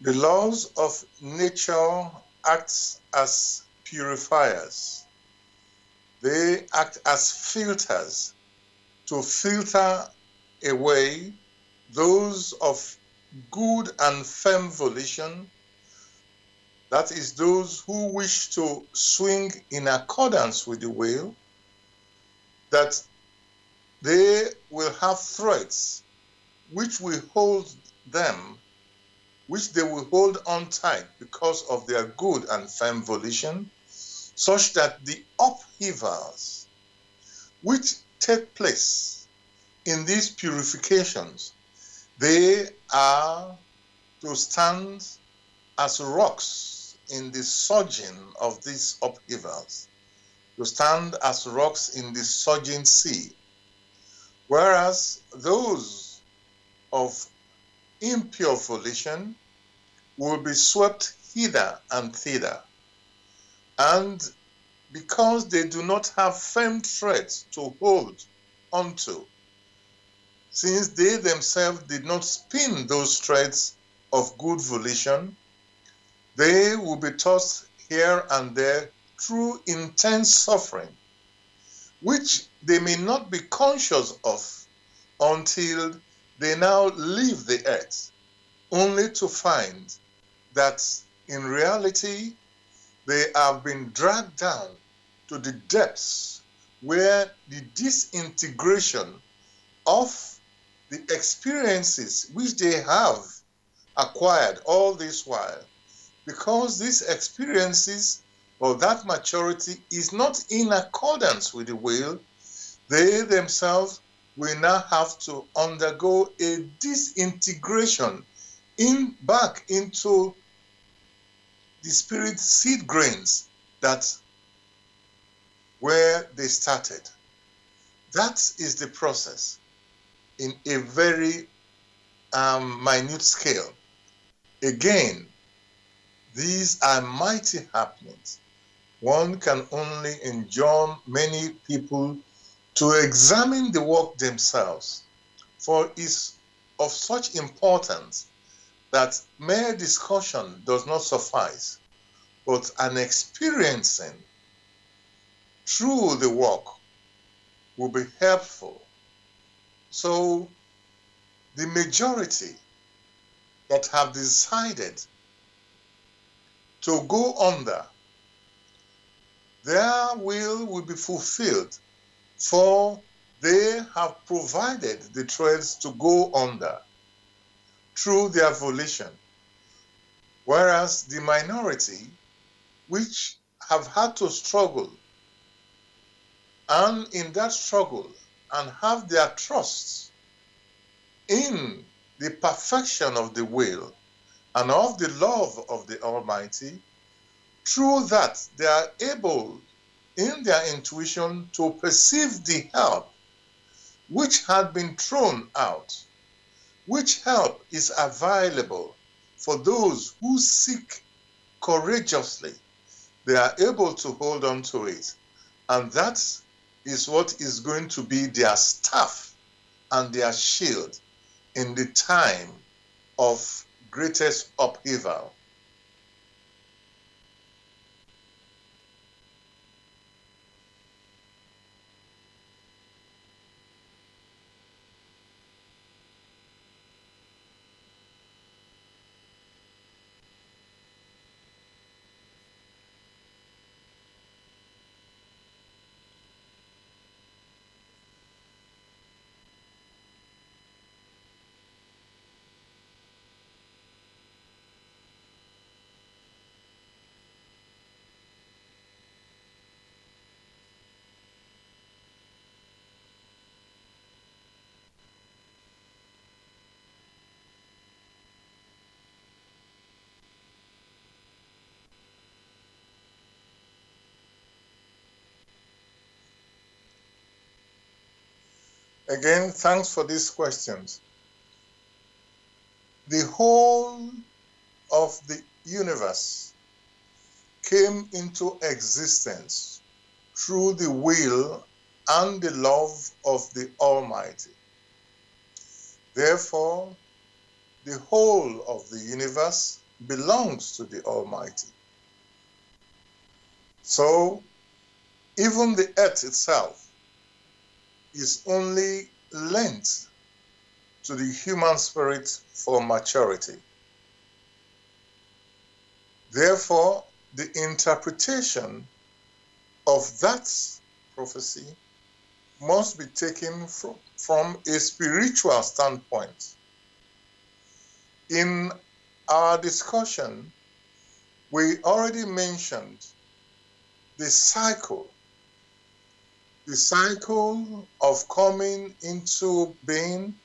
The laws of nature act as purifiers. They act as filters to filter away those of good and firm volition, that is, those who wish to swing in accordance with the will, that they will have threads which will hold them, which they will hold on tight because of their good and firm volition, such that the upheavals which take place in these purifications, they are to stand as rocks in the surging of these upheavals, to stand as rocks in the surging sea. Whereas those of impure volition will be swept hither and thither. And because they do not have firm threads to hold onto, since they themselves did not spin those threads of good volition, they will be tossed here and there through intense suffering, which they may not be conscious of until they now leave the earth, only to find that in reality they have been dragged down to the depths where the disintegration of the experiences which they have acquired all this while, because these experiences or that maturity is not in accordance with the will, they themselves will now have to undergo a disintegration back into the spirit seed grains that where they started. That is the process in a very minute scale. Again, these are mighty happenings. One can only enjoin many people to examine the work themselves, for it's of such importance that mere discussion does not suffice, but an experiencing through the work will be helpful. So the majority that have decided to go under, their will be fulfilled, for they have provided the threads to go under through their volition. Whereas the minority, which have had to struggle, and in that struggle, and have their trust in the perfection of the will and of the love of the Almighty, through that they are able in their intuition to perceive the help which had been thrown out, which help is available for those who seek courageously. They are able to hold on to it, and that is what is going to be their staff and their shield in the time of greatest upheaval. Again, thanks for these questions. The whole of the universe came into existence through the will and the love of the Almighty. Therefore, the whole of the universe belongs to the Almighty. So even the earth itself is only lent to the human spirit for maturity. Therefore, the interpretation of that prophecy must be taken from a spiritual standpoint. In our discussion, we already mentioned the cycle of coming into being,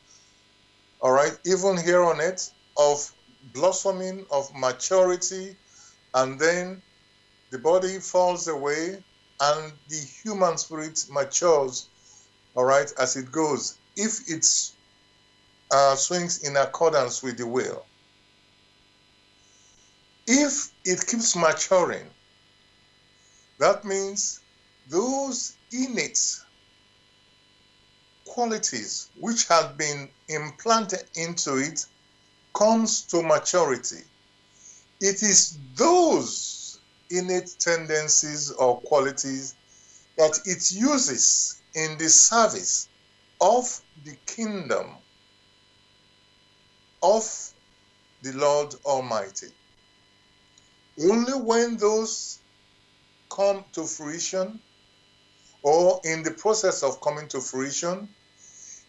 all right, even here on earth, of blossoming, of maturity, and then the body falls away and the human spirit matures, all right, as it goes, if it swings in accordance with the will. If it keeps maturing, that means those innate qualities which have been implanted into it comes to maturity. It is those innate tendencies or qualities that it uses in the service of the kingdom of the Lord Almighty. Only when those come to fruition, or in the process of coming to fruition,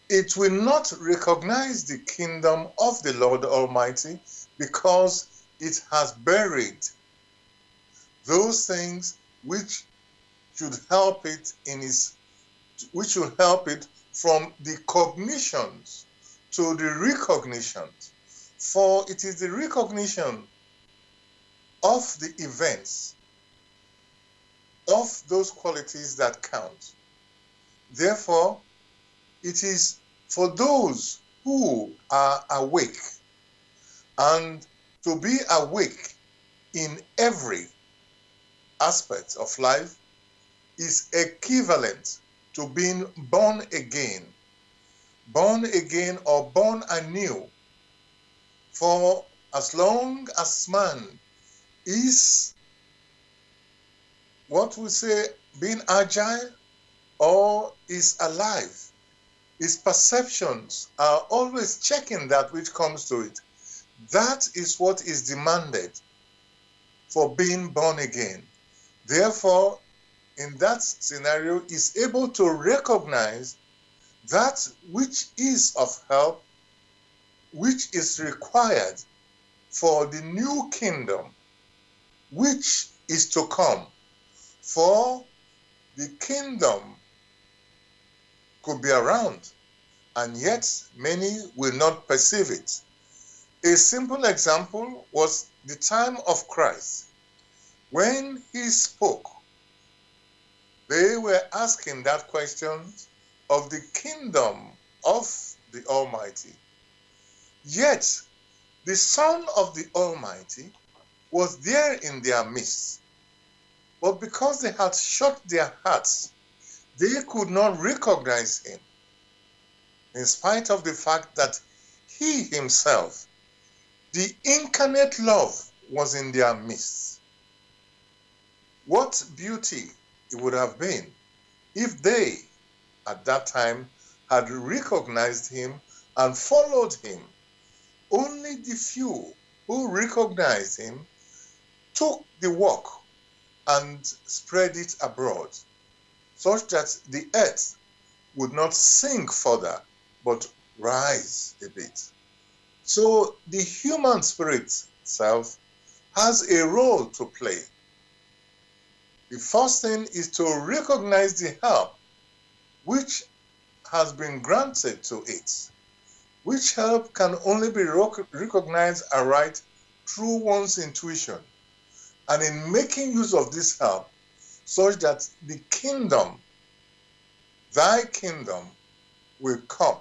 it will not recognize the kingdom of the Lord Almighty because it has buried those things which should help it from the cognitions to the recognitions. For it is the recognition of the events of those qualities that count. Therefore, it is for those who are awake, and to be awake in every aspect of life is equivalent to being born again or born anew. For as long as man is, what we say, being agile or is alive, his perceptions are always checking that which comes to it. That is what is demanded for being born again. Therefore, in that scenario, is able to recognize that which is of help, which is required for the new kingdom, which is to come. For the kingdom could be around, and yet many will not perceive it. A simple example was the time of Christ. When he spoke, they were asking that question of the kingdom of the Almighty. Yet, the Son of the Almighty was there in their midst. But because they had shut their hearts, they could not recognize him, in spite of the fact that he himself, the incarnate love, was in their midst. What beauty it would have been if they, at that time, had recognized him and followed him. Only the few who recognized him took the work and spread it abroad, such that the earth would not sink further, but rise a bit. So the human spirit itself has a role to play. The first thing is to recognize the help which has been granted to it, which help can only be recognized aright through one's intuition, and in making use of this help, such that the kingdom, thy kingdom, will come.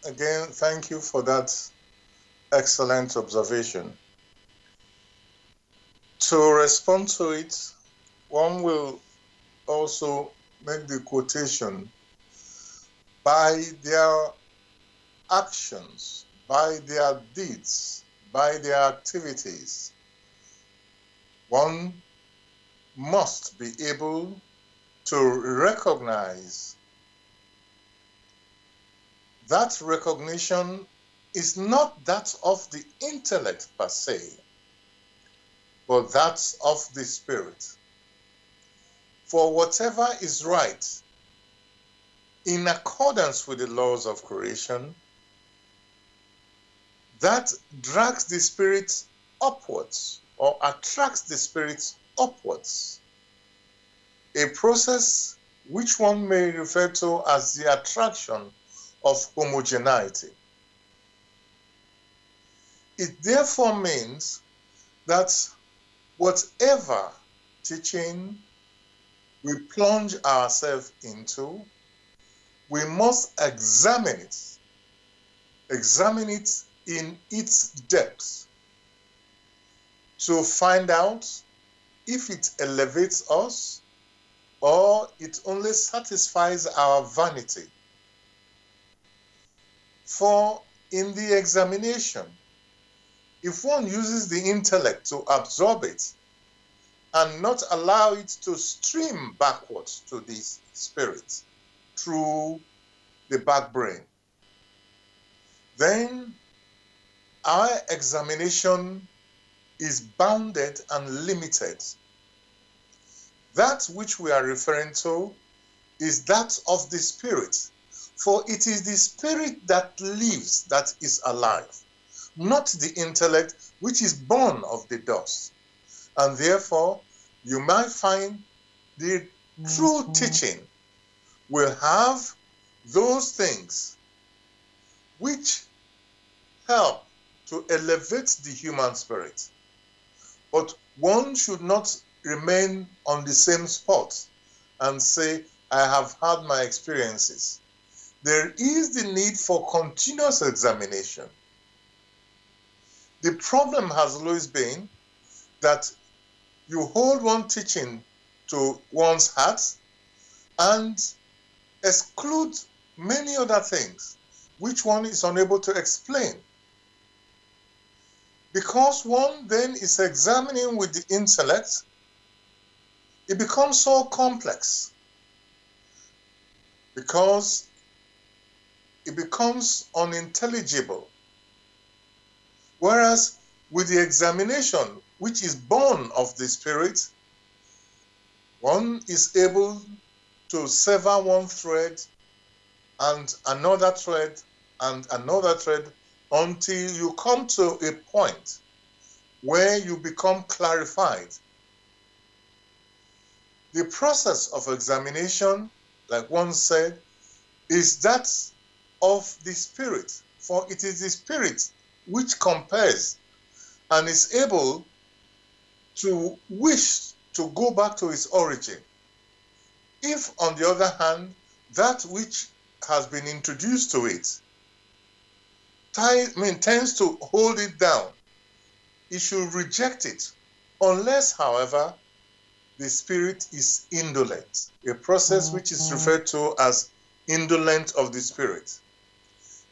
again, thank you for that excellent observation. To respond to it, one will also make the quotation, by their actions, by their deeds, by their activities, one must be able to recognize. That recognition is not that of the intellect per se, but that of the spirit. For whatever is right in accordance with the laws of creation, that drags the spirit upwards or attracts the spirit upwards. A process which one may refer to as the attraction of homogeneity. It therefore means that whatever teaching we plunge ourselves into, we must examine it in its depths to find out if it elevates us or it only satisfies our vanity. For in the examination, if one uses the intellect to absorb it and not allow it to stream backwards to the spirit through the back brain, then our examination is bounded and limited. That which we are referring to is that of the spirit, for it is the spirit that lives that is alive, not the intellect which is born of the dust. And therefore, you might find the true teaching will have those things which help to elevate the human spirit. But one should not remain on the same spot and say, I have had my experiences. There is the need for continuous examination. The problem has always been that you hold one teaching to one's heart and exclude many other things which one is unable to explain. Because one then is examining with the intellect, it becomes so complex. Because it becomes unintelligible. Whereas with the examination, which is born of the spirit, one is able to sever one thread and another thread and another thread until you come to a point where you become clarified. The process of examination, like one said, is that of the spirit, for it is the spirit which compares and is able to wish to go back to its origin. If, on the other hand, that which has been introduced to it tends to hold it down, it should reject it, unless, however, the spirit is indolent, a process which is referred to as indolent of the spirit.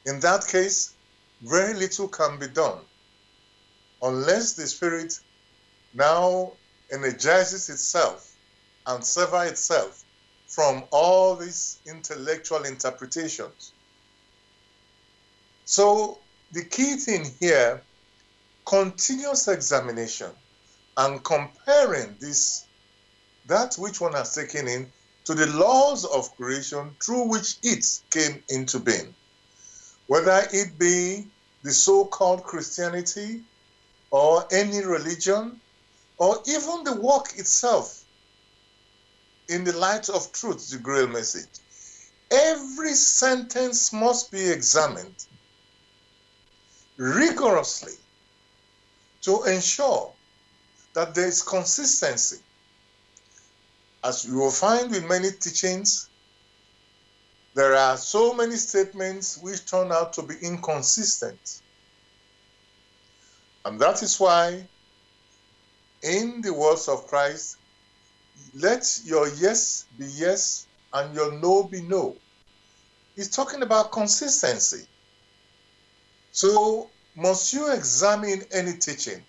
In that case, very little can be done unless the spirit now energizes itself and severs itself from all these intellectual interpretations. So the key thing here, continuous examination and comparing that which one has taken in to the laws of creation through which it came into being. Whether it be the so-called Christianity or any religion, or even the work itself in the light of truth, the grail message. Every sentence must be examined rigorously to ensure that there is consistency. As you will find with many teachings, there are so many statements which turn out to be inconsistent. And that is why, in the words of Christ, let your yes be yes and your no be no. He's talking about consistency. So, must you examine any teaching?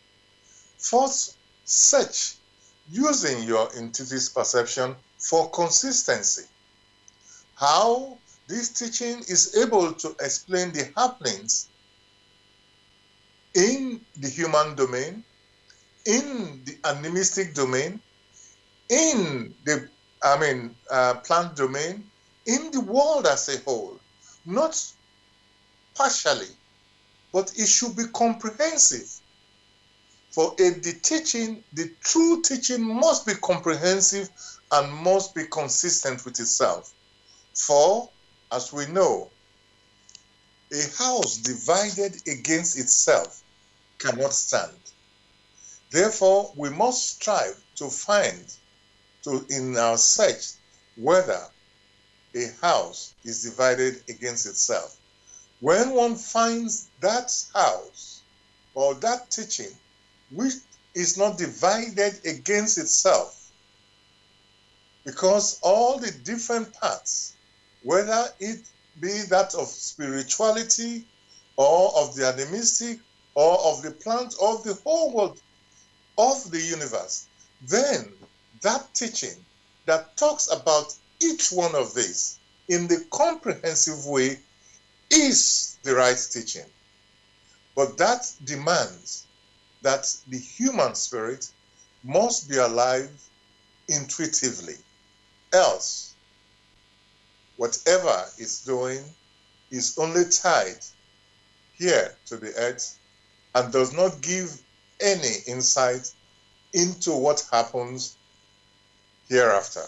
First, search using your intuitive perception for consistency. How this teaching is able to explain the happenings in the human domain, in the animistic domain, in the plant domain, in the world as a whole, not partially, but it should be comprehensive. For the teaching, the true teaching must be comprehensive and must be consistent with itself. For, as we know, a house divided against itself cannot stand. Therefore, we must strive to find, in our search, whether a house is divided against itself. When one finds that house or that teaching which is not divided against itself, because all the different parts, whether it be that of spirituality or of the animistic or of the plant or of the whole world of the universe, then that teaching that talks about each one of these in the comprehensive way is the right teaching. But that demands that the human spirit must be alive intuitively. Else, whatever it's doing is only tied here to the earth and does not give any insight into what happens hereafter.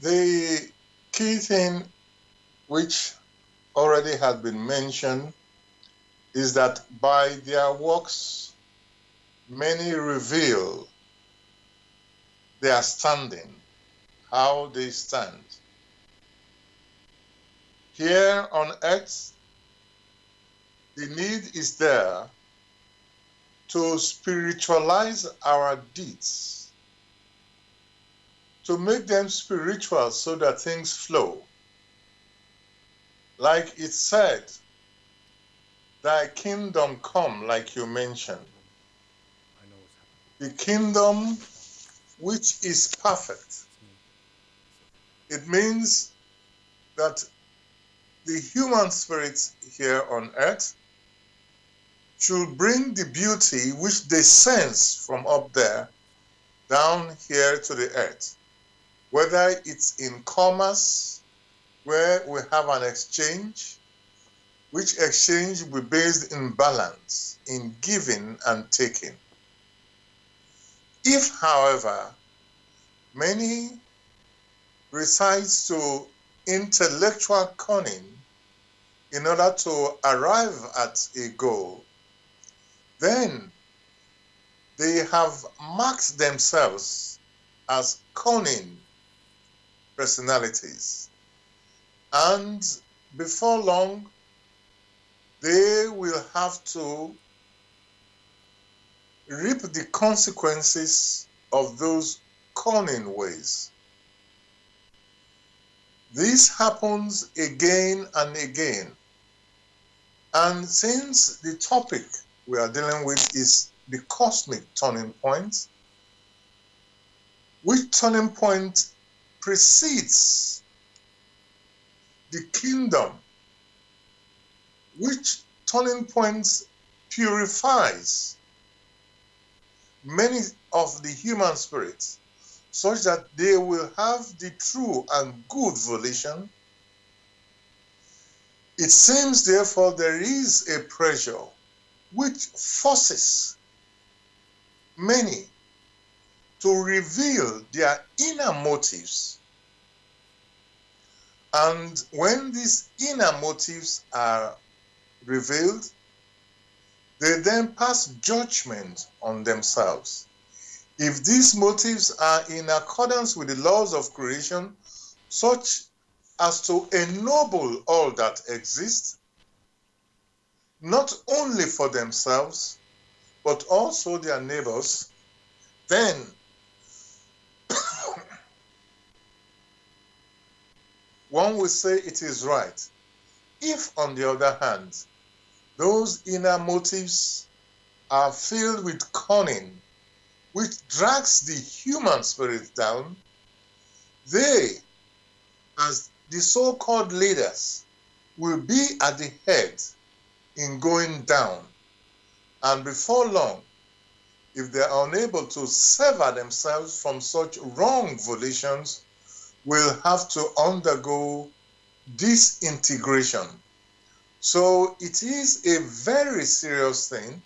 The key thing which already had been mentioned is that by their works many reveal their standing, how they stand. Here on earth, the need is there to spiritualize our deeds, to make them spiritual so that things flow. Like it said, thy kingdom come, like you mentioned. The kingdom which is perfect. It means that the human spirit here on earth should bring the beauty which they sense from up there down here to the earth. Whether it's in commerce, where we have an exchange, which exchange will be based in balance, in giving and taking. If, however, many resides to intellectual cunning in order to arrive at a goal, then they have marked themselves as cunning personalities. And before long, they will have to reap the consequences of those cunning ways. This happens again and again. And since the topic we are dealing with is the cosmic turning point, which turning point precedes the kingdom, which turning point purifies many of the human spirits, such that they will have the true and good volition. It seems, therefore, there is a pressure which forces many to reveal their inner motives. And when these inner motives are revealed, they then pass judgment on themselves. If these motives are in accordance with the laws of creation, such as to ennoble all that exists, not only for themselves, but also their neighbors, then one will say it is right. If, on the other hand, those inner motives are filled with cunning, which drags the human spirit down, they, as the so-called leaders, will be at the head in going down. And before long, if they are unable to sever themselves from such wrong volitions, will have to undergo disintegration. So it is a very serious thing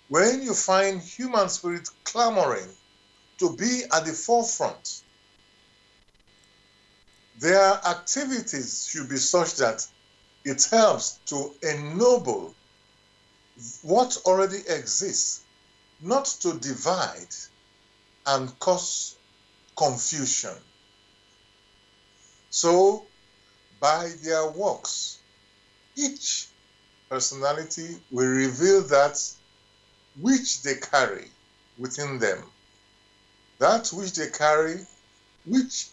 when you find human spirit clamoring to be at the forefront. Their activities should be such that it helps to ennoble what already exists, not to divide and cause confusion. So, by their works, each personality will reveal that which they carry within them. That which they carry, which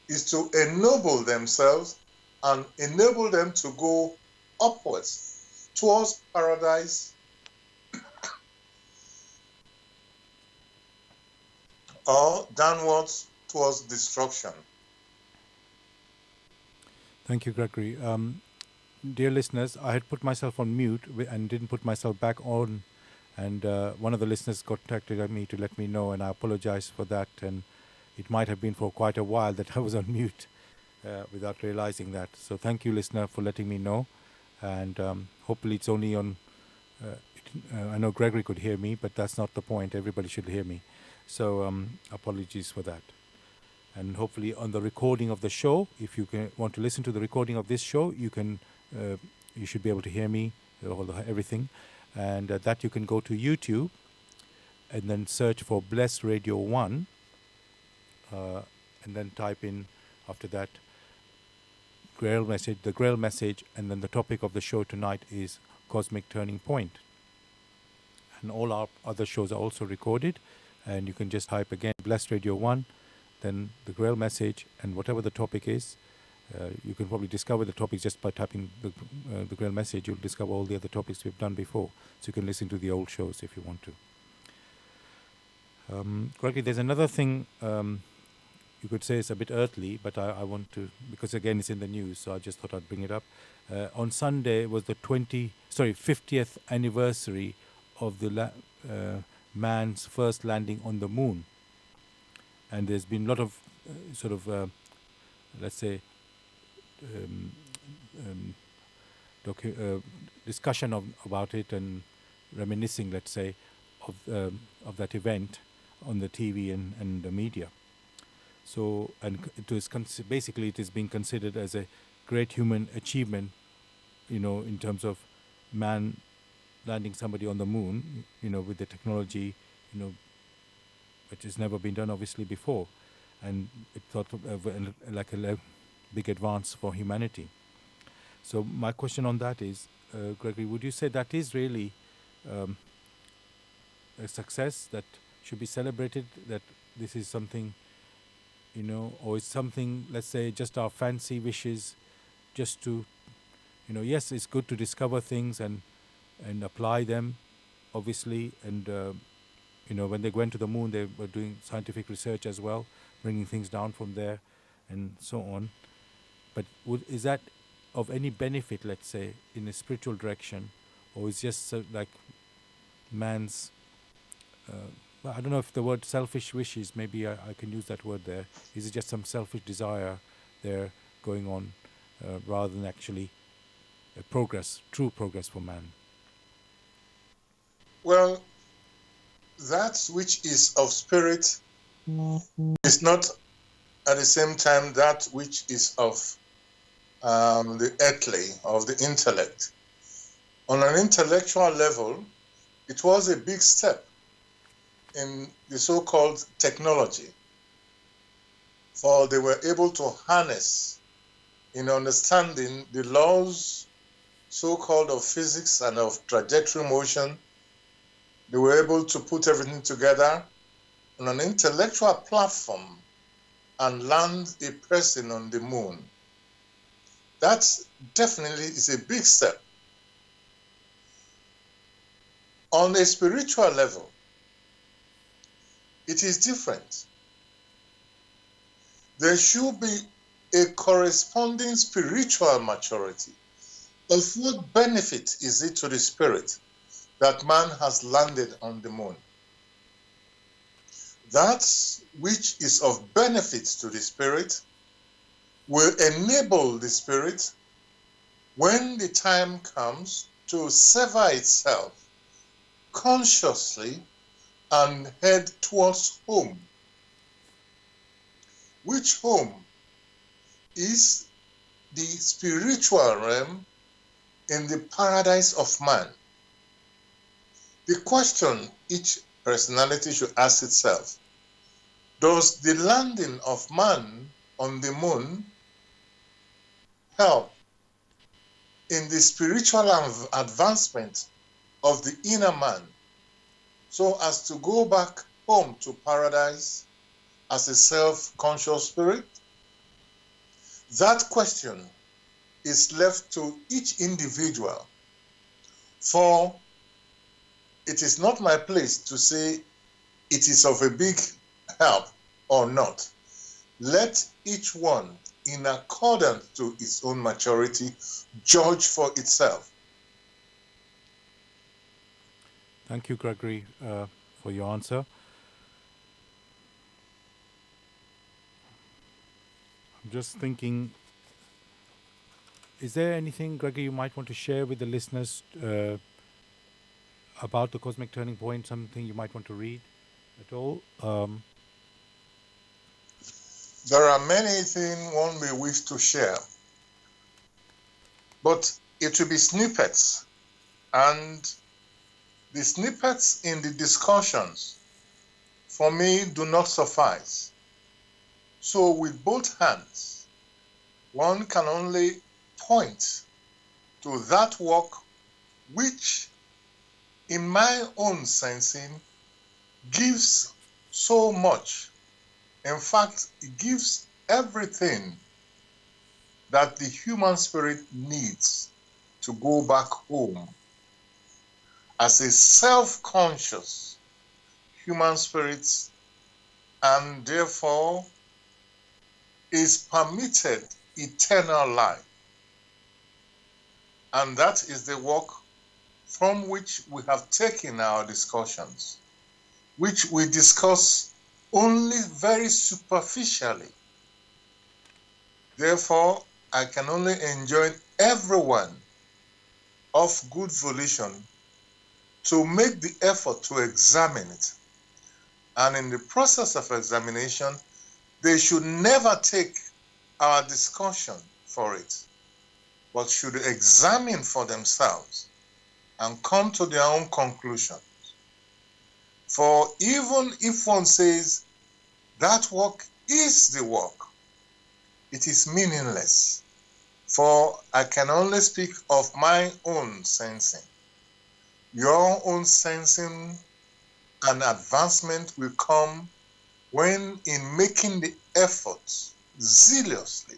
is to ennoble themselves and enable them to go upwards towards paradise or downwards towards destruction. Thank you, Gregory. Dear listeners, I had put myself on mute and didn't put myself back on. And one of the listeners contacted me to let me know, and I apologize for that. And it might have been for quite a while that I was on mute without realizing that. So thank you, listener, for letting me know. And hopefully it's only on... I know Gregory could hear me, but that's not the point. Everybody should hear me. So apologies for that. and hopefully on the recording of the show, if you want to listen to the recording of this show, you should be able to hear me, everything, and that you can go to YouTube and then search for Bless Radio 1, and then type in after that Grail message, the Grail message, and then the topic of the show tonight is Cosmic Turning Point. And all our other shows are also recorded, and you can just type again Bless Radio 1, then the Grail message, and whatever the topic is. You can probably discover the topics just by typing the Grail message. You'll discover all the other topics we've done before, so you can listen to the old shows if you want to. Gregory, there's another thing you could say it's a bit earthly, but I want to, because again it's in the news, so I just thought I'd bring it up. On Sunday was the 50th anniversary of the man's first landing on the moon, and there's been a lot of let's say discussion about it and reminiscing, let's say, of that event on the TV and the media. So, and it was basically it is being considered as a great human achievement, in terms of man landing somebody on the moon, with the technology, which has never been done obviously before, and it thought of like a big advance for humanity. So my question on that is, Gregory, would you say that is really a success that should be celebrated, that this is something, or is something, let's say, just our fancy wishes, just to, yes, it's good to discover things and apply them, obviously, and, when they went to the moon, they were doing scientific research as well, bringing things down from there and so on. But is that of any benefit, let's say, in a spiritual direction, or is just like man's, well, I don't know if the word selfish wishes, maybe I can use that word there. Is it just some selfish desire there going on, rather than actually true progress for man? Well, that which is of spirit is not at the same time that which is of the earthly, of the intellect. On an intellectual level, it was a big step in the so-called technology, for they were able to harness in understanding the laws so-called of physics and of trajectory motion. They were able to put everything together on an intellectual platform and land a person on the moon. That definitely is a big step. On a spiritual level, it is different. There should be a corresponding spiritual maturity. Of what benefit is it to the spirit that man has landed on the moon? That which is of benefit to the spirit will enable the spirit, when the time comes, to sever itself consciously and head towards home. Which home is the spiritual realm in the paradise of man. The question each personality should ask itself: does the landing of man on the moon help in the spiritual advancement of the inner man, so as to go back home to paradise as a self-conscious spirit? That question is left to each individual, for it is not my place to say it is of a big help or not. Let each one, in accordance to its own maturity, judge for itself. Thank you, Gregory, for your answer. I'm just thinking, is there anything, Gregory, you might want to share with the listeners about the Cosmic Turning Point, something you might want to read at all? There are many things one may wish to share, but it will be snippets, and the snippets in the discussions for me do not suffice. So with both hands, one can only point to that work which, in my own sensing, gives so much. In fact, it gives everything that the human spirit needs to go back home as a self-conscious human spirit, and therefore is permitted eternal life. And that is the work from which we have taken our discussions, which we discuss only very superficially. Therefore, I can only enjoin everyone of good volition to make the effort to examine it. And in the process of examination, they should never take our discussion for it, but should examine for themselves and come to their own conclusion. For even if one says that work is the work, it is meaningless. For I can only speak of my own sensing. Your own sensing and advancement will come when, in making the effort zealously,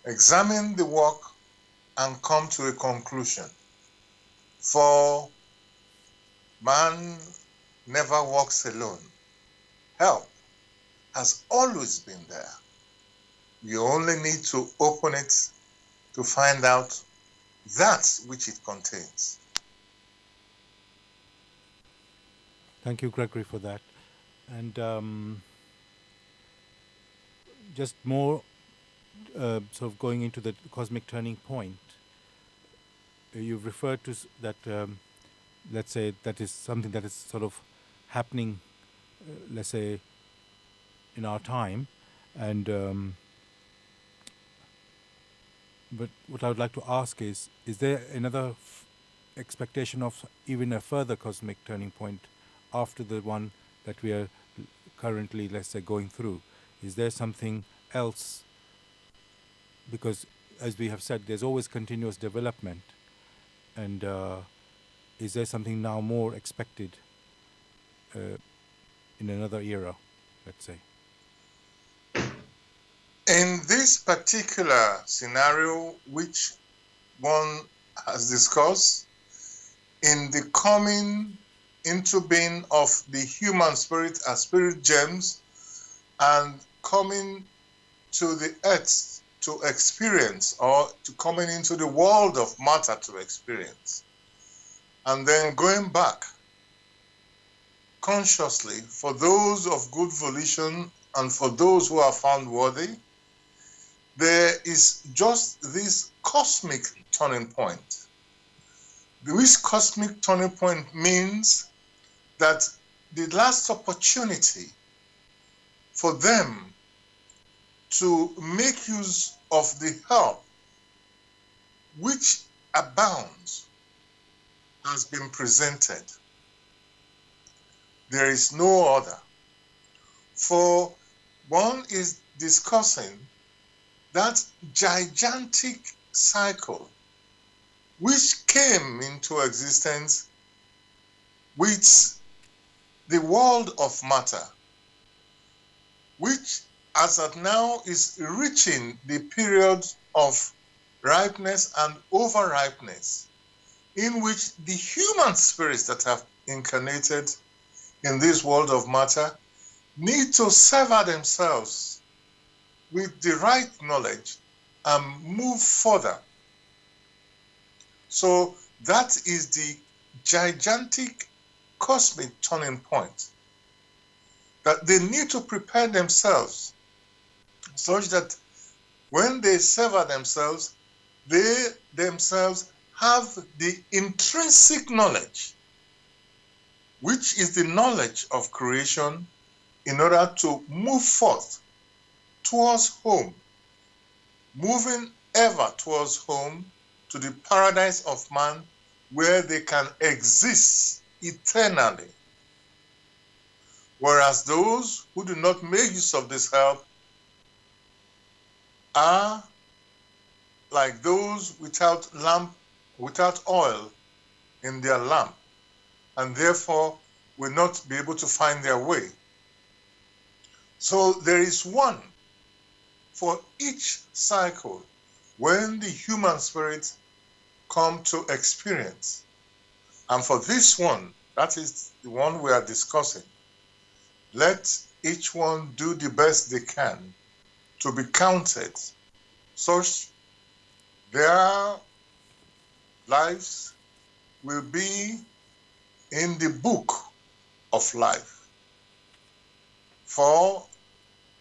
examine the work and come to a conclusion. For man never walks alone. Help has always been there. You only need to open it to find out that which it contains. Thank you, Gregory, for that. And just more sort of going into the cosmic turning point, you've referred to that, let's say, that is something that is sort of happening, let's say, in our time. And but what I would like to ask is there another expectation of even a further cosmic turning point after the one that we are currently, let's say, going through? Is there something else? Because, as we have said, there's always continuous development. And is there something now more expected in another era, let's say? In this particular scenario, which one has discussed, in the coming into being of the human spirit as spirit gems and coming to the earth to experience, or to coming into the world of matter to experience, and then going back consciously for those of good volition and for those who are found worthy, there is just this cosmic turning point. This cosmic turning point means that the last opportunity for them to make use of the help which abounds has been presented. There is no other. For one is discussing that gigantic cycle which came into existence with the world of matter, which as at now is reaching the period of ripeness and over-ripeness, in which the human spirits that have incarnated in this world of matter need to sever themselves with the right knowledge and move further. So that is the gigantic cosmic turning point, that they need to prepare themselves such that when they sever themselves, they themselves have the intrinsic knowledge, which is the knowledge of creation, in order to move forth towards home, moving ever towards home to the paradise of man where they can exist eternally. Whereas those who do not make use of this help are like those without oil in their lamp, and therefore will not be able to find their way. So there is one for each cycle when the human spirit come to experience. And for this one, that is the one we are discussing, let each one do the best they can to be counted, such their lives will be in the book of life. For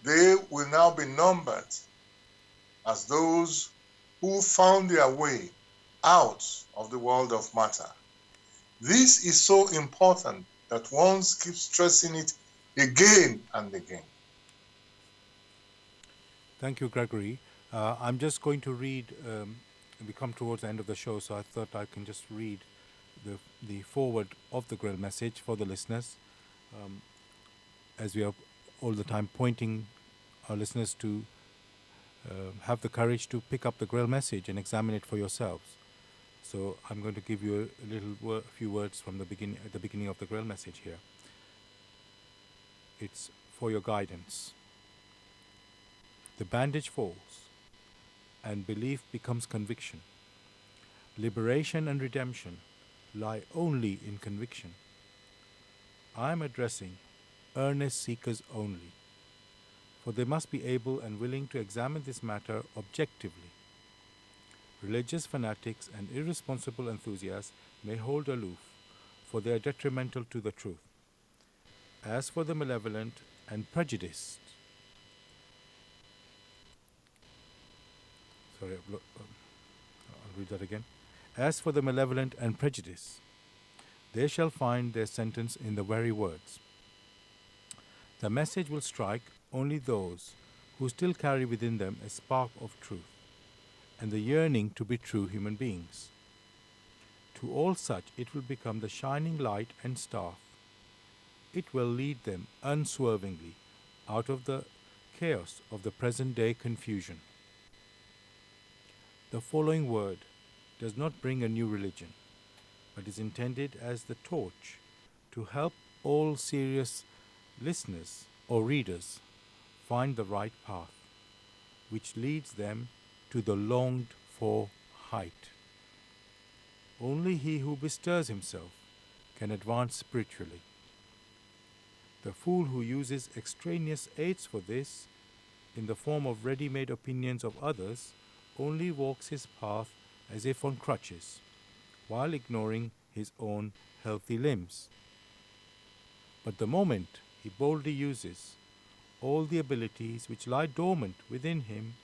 they will now be numbered as those who found their way out of the world of matter. This is so important that one keeps stressing it again and again. Thank you, Gregory. I'm just going to read, we come towards the end of the show, so I thought I can just read the forward of the Grail message for the listeners, as we are all the time pointing our listeners to have the courage to pick up the Grail message and examine it for yourselves. So I'm going to give you a few words from the beginning of the Grail message here. It's for your guidance. The bandage falls, and belief becomes conviction. Liberation and redemption lie only in conviction. I am addressing earnest seekers only, for they must be able and willing to examine this matter objectively. Religious fanatics and irresponsible enthusiasts may hold aloof, for they are detrimental to the truth. As for the malevolent and prejudiced, I'll read that again. As for the malevolent and prejudiced, they shall find their sentence in the very words. The message will strike only those who still carry within them a spark of truth and the yearning to be true human beings. To all such it will become the shining light and staff. It will lead them unswervingly out of the chaos of the present day confusion. The following word does not bring a new religion, but is intended as the torch to help all serious listeners or readers find the right path, which leads them to the longed-for height. Only he who bestirs himself can advance spiritually. The fool who uses extraneous aids for this, in the form of ready-made opinions of others, only walks his path as if on crutches, while ignoring his own healthy limbs. But the moment he boldly uses all the abilities which lie dormant within him,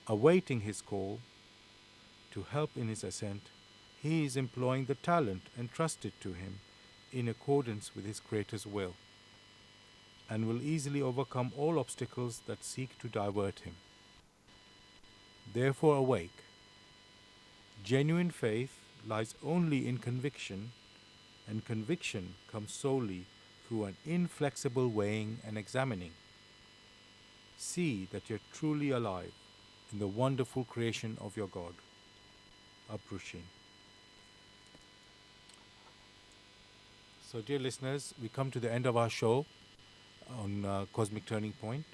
awaiting his call to help in his ascent, he is employing the talent entrusted to him in accordance with his Creator's will, and will easily overcome all obstacles that seek to divert him. Therefore awake. Genuine faith lies only in conviction, and conviction comes solely through an inflexible weighing and examining. See that you're truly alive in the wonderful creation of your God. Abrushin. So, dear listeners, we come to the end of our show on Cosmic Turning Point.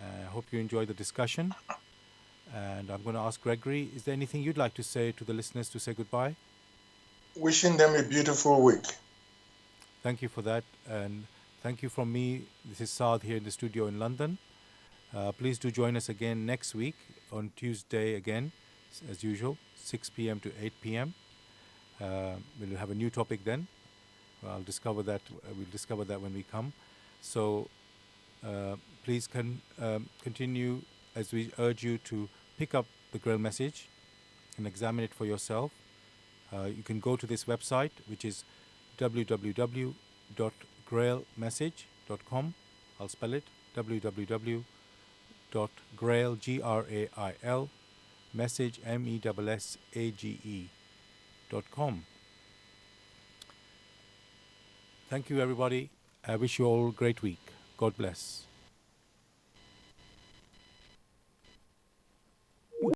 I hope you enjoyed the discussion. And I'm going to ask Gregory, is there anything you'd like to say to the listeners to say goodbye? Wishing them a beautiful week. Thank you for that. And thank you from me. This is Saad here in the studio in London. Please do join us again next week on Tuesday again, as usual, 6 p.m. to 8 p.m. We'll have a new topic then. We'll discover that when we come. So please continue as we urge you to pick up the Grail message and examine it for yourself. You can go to this website, which is www.grailmessage.com. I'll spell it, www.grailmessage.com. www.grail, Grail, message, message.com. Thank you, everybody. I wish you all a great week. God bless.